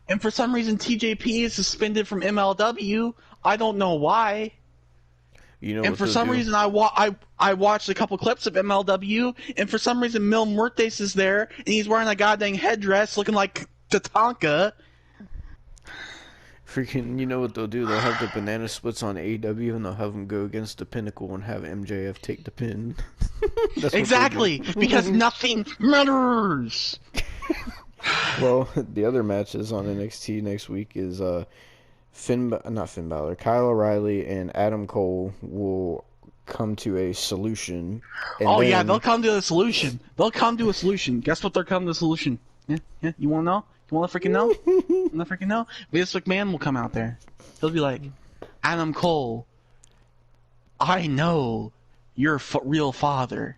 and for some reason TJP is suspended from MLW. I don't know why. And for some reason, I watched a couple clips of MLW, and for some reason, Mil Muertes is there, and he's wearing a goddamn headdress looking like Tatanka. Freaking, you know what they'll do? They'll have the Banana Splits on AEW, and they'll have them go against the Pinnacle and have MJF take the pin. Exactly, because nothing matters. Well, the other matches on NXT next week is not Finn Balor, Kyle O'Reilly and Adam Cole will come to a solution. Yeah, they'll come to a solution. Guess what? They're coming to a solution. Yeah. You want to know? You want to freaking know? Vince McMahon will come out there. He'll be like, Adam Cole, I know your real father.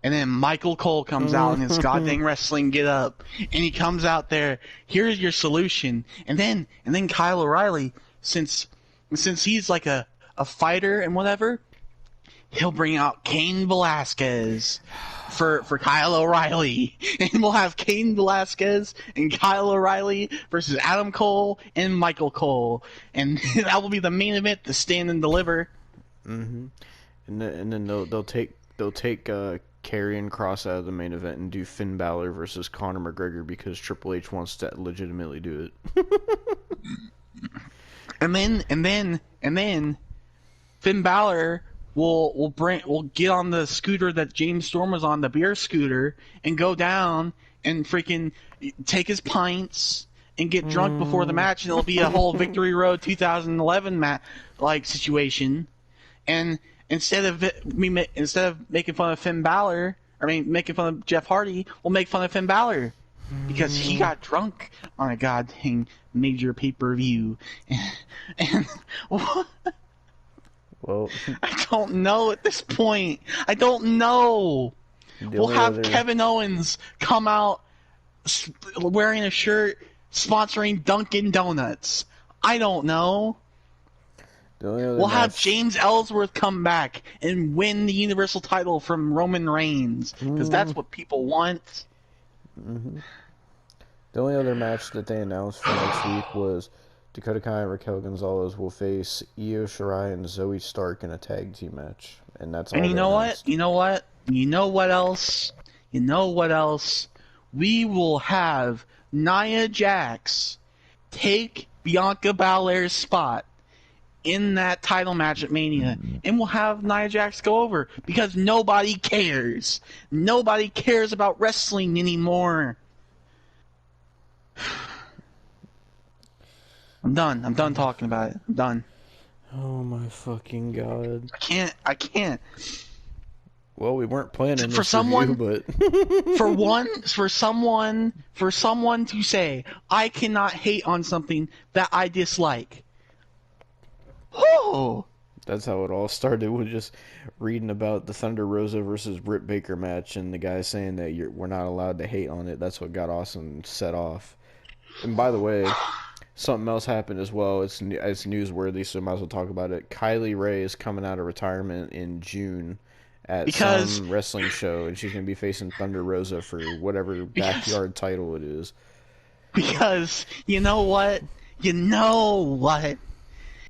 And then Michael Cole comes out in his goddamn wrestling get up, and he comes out there. Here's your solution. And then Kyle O'Reilly, since he's like a fighter and whatever, he'll bring out Cain Velasquez for Kyle O'Reilly, and we'll have Cain Velasquez and Kyle O'Reilly versus Adam Cole and Michael Cole, and that will be the main event, the Stand and Deliver. Mm-hmm. And then they'll take Karrion Kross out of the main event and do Finn Balor versus Conor McGregor because Triple H wants to legitimately do it. and then Finn Balor will get on the scooter that James Storm was on, the beer scooter, and go down and freaking take his pints and get drunk before the match, and it'll be a whole Victory Road 2011 situation. And instead of making fun of Finn Balor, making fun of Jeff Hardy, we'll make fun of Finn Balor because he got drunk on a goddamn major pay-per-view. And Well, I don't know at this point. I don't know. We'll have Kevin Owens come out wearing a shirt sponsoring Dunkin' Donuts. I don't know. We'll have James Ellsworth come back and win the Universal title from Roman Reigns because that's what people want. Mm-hmm. The only other match that they announced for next week was Dakota Kai and Raquel Gonzalez will face Io Shirai and Zoe Stark in a tag team match, and that's all. And you know what? You know what else? We will have Nia Jax take Bianca Belair's spot in that title match at Mania, and we'll have Nia Jax go over because nobody cares. Nobody cares about wrestling anymore. I'm done talking about it. I'm done. Oh my fucking god. I can't. Well, we weren't planning for this someone, review, but for someone to say I cannot hate on something that I dislike. Oh, That's how it all started, with just reading about the Thunder Rosa versus Britt Baker match, and the guy saying that we're not allowed to hate on it. That's what got Austin set off. And by the way, something else happened as well. It's newsworthy, so I might as well talk about it. Kylie Ray is coming out of retirement in June at some wrestling show, and she's going to be facing Thunder Rosa for whatever backyard title it is. Because, you know what?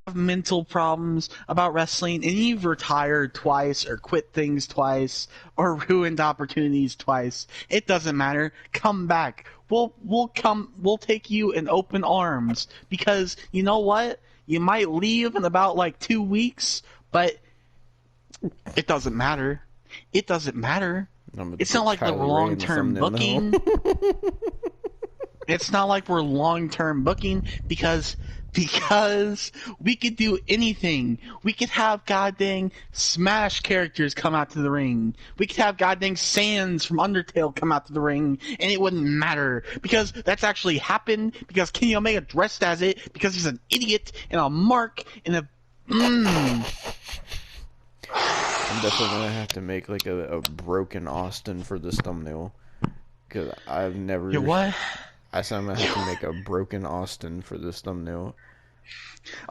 Have mental problems about wrestling, and you've retired twice, or quit things twice, or ruined opportunities twice. It doesn't matter. Come back. We'll take you in open arms, because you know what? You might leave in about like 2 weeks, but it doesn't matter. It doesn't matter. It's not like we're long-term booking. It's not like we're long-term booking, because we could do anything. We could have goddamn Smash characters come out to the ring. We could have goddamn Sans from Undertale come out to the ring, and it wouldn't matter, because that's actually happened, because Kenny Omega dressed as it, because he's an idiot and a mark and a... I'm definitely going to have to make like a broken Austin for this thumbnail, because I've never... What? I said I'm going to have to make a broken Austin for this thumbnail.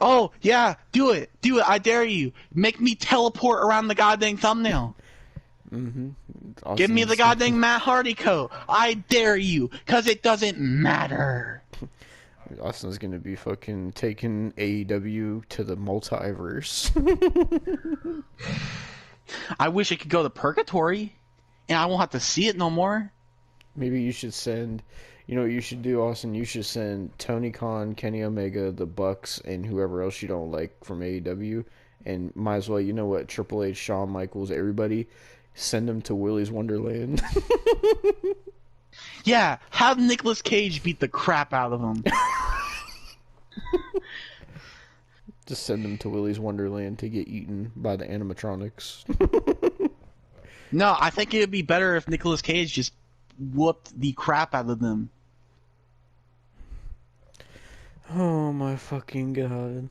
Oh, yeah, do it. Do it. I dare you. Make me teleport around the goddamn thumbnail. Mm-hmm. Give me the goddamn Matt Hardy coat. I dare you, because it doesn't matter. Austin's going to be fucking taking AEW to the multiverse. I wish it could go to purgatory, and I won't have to see it no more. Maybe you should send... You know what you should do, Austin? You should send Tony Khan, Kenny Omega, the Bucks, and whoever else you don't like from AEW. And might as well, you know what, Triple H, Shawn Michaels, everybody, send them to Willy's Wonderland. Yeah, have Nicolas Cage beat the crap out of them. Just send them to Willy's Wonderland to get eaten by the animatronics. No, I think it would be better if Nicolas Cage just whooped the crap out of them. Oh my fucking god.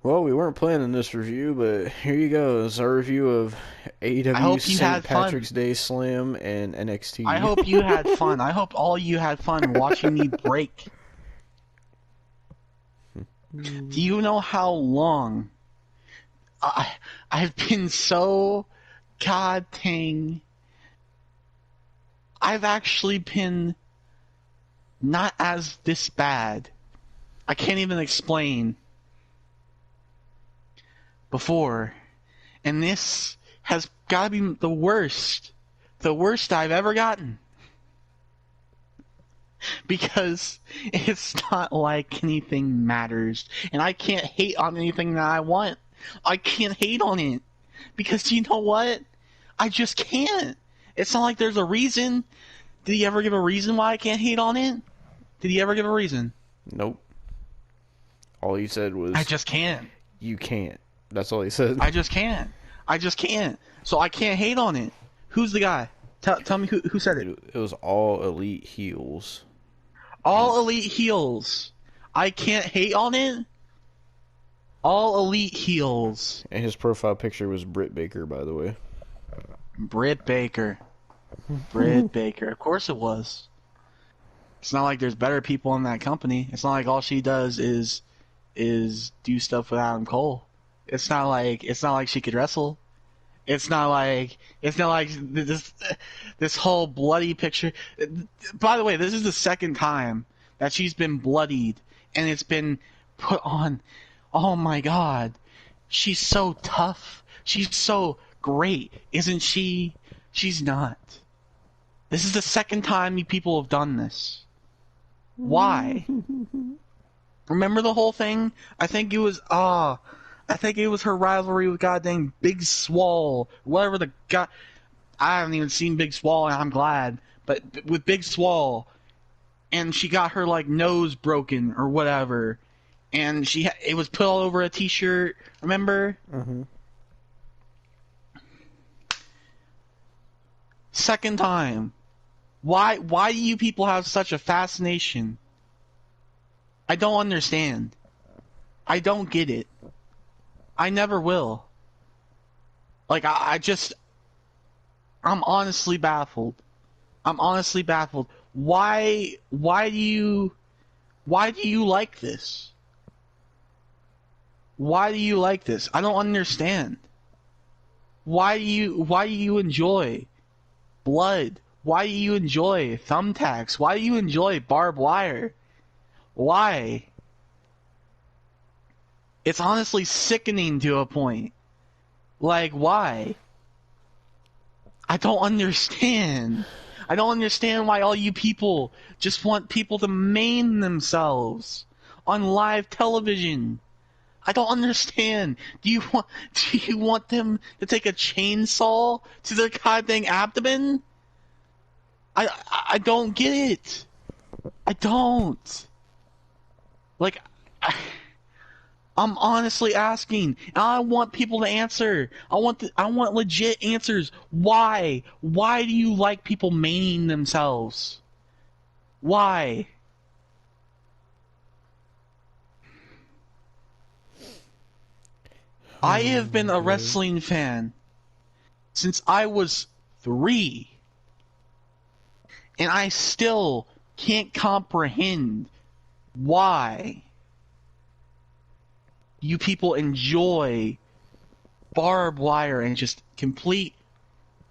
Well, we weren't planning this review, but here you go. It's our review of AEW St. Patrick's Day Slam and NXT. I hope you had fun. I hope all you had fun watching me break. Do you know how long I've been so god dang... I've actually been not as this bad. I can't even explain. Before. And this has got to be the worst. The worst I've ever gotten. Because it's not like anything matters. And I can't hate on anything that I want. I can't hate on it. Because you know what? I just can't. It's not like there's a reason. Did he ever give a reason why I can't hate on it? Did he ever give a reason? Nope. All he said was... I just can't. You can't. That's all he said. I just can't. I just can't. So I can't hate on it. Who's the guy? Tell me who said it. It was all elite heels. All elite heels. I can't hate on it? All elite heels. And his profile picture was Britt Baker, by the way. Britt Baker. Britt Baker. Of course it was. It's not like there's better people in that company. It's not like all she does is do stuff with Adam Cole. It's not like she could wrestle. It's not like this whole bloody picture. By the way, this is the second time that she's been bloodied and it's been put on. Oh my god. She's so tough. She's so great. Isn't she? She's not. This is the second time you people have done this. Why? Remember the whole thing? I think it was her rivalry with goddamn Big Swole. Whatever the god... I haven't even seen Big Swole, and I'm glad. But with Big Swole, and she got her, like, nose broken or whatever. And it was put all over a t-shirt. Remember? Mm-hmm. Second time. Why do you people have such a fascination I don't understand. I don't get it. I never will. Like, I'm honestly baffled. I'm honestly baffled. Why do you like this? Why do you like this? I don't understand. Why do you enjoy blood? Why do you enjoy thumbtacks? Why do you enjoy barbed wire? Why? It's honestly sickening to a point. Like, why? I don't understand. I don't understand why all you people just want people to maim themselves on live television. I don't understand. Do you want them to take a chainsaw to their goddamn abdomen? I don't get it. I don't. Like, I'm honestly asking, and I want people to answer. I want legit answers. Why? Why do you like people maiming themselves? Why? I have been a wrestling fan since I was 3, and I still can't comprehend why you people enjoy barbed wire and just complete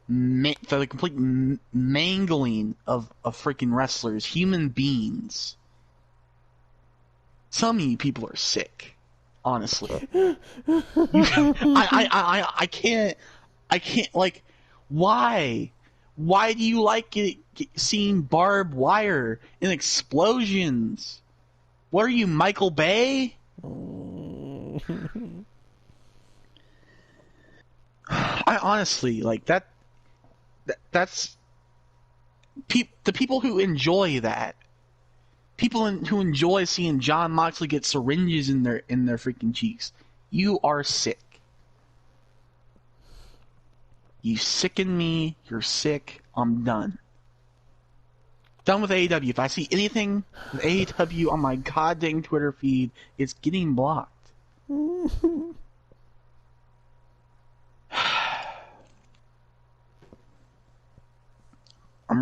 mangling of freaking wrestlers, human beings. Some of you people are sick, honestly. I can't, like, why? Why do you like seeing barbed wire and explosions? What are you, Michael Bay? I honestly, like, that's the people who enjoy that. People who enjoy seeing John Moxley get syringes in their freaking cheeks. You are sick. You sicken me. You're sick. I'm done. Done with AEW. If I see anything with AEW on my goddamn Twitter feed, it's getting blocked. I'm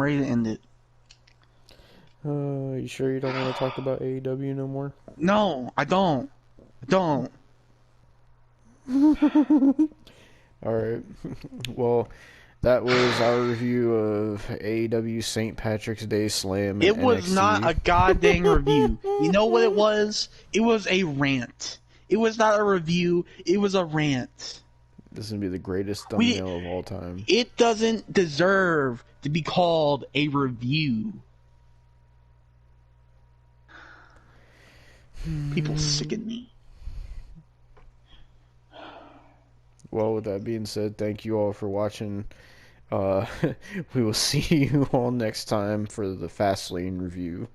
ready to end it. You sure you don't want to talk about AEW no more? No, I don't. Alright. Well, that was our review of AEW St. Patrick's Day Slam. It was NXT. not a goddamn review. You know what it was? It was a rant. It was not a review. It was a rant. This is going to be the greatest thumbnail of all time. It doesn't deserve to be called a review. People sicken me. Well, with that being said, thank you all for watching. We will see you all next time for the Fastlane review.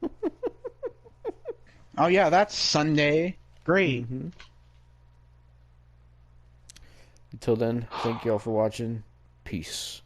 Oh yeah, that's Sunday. Great. Mm-hmm. Until then, thank you all for watching. Peace.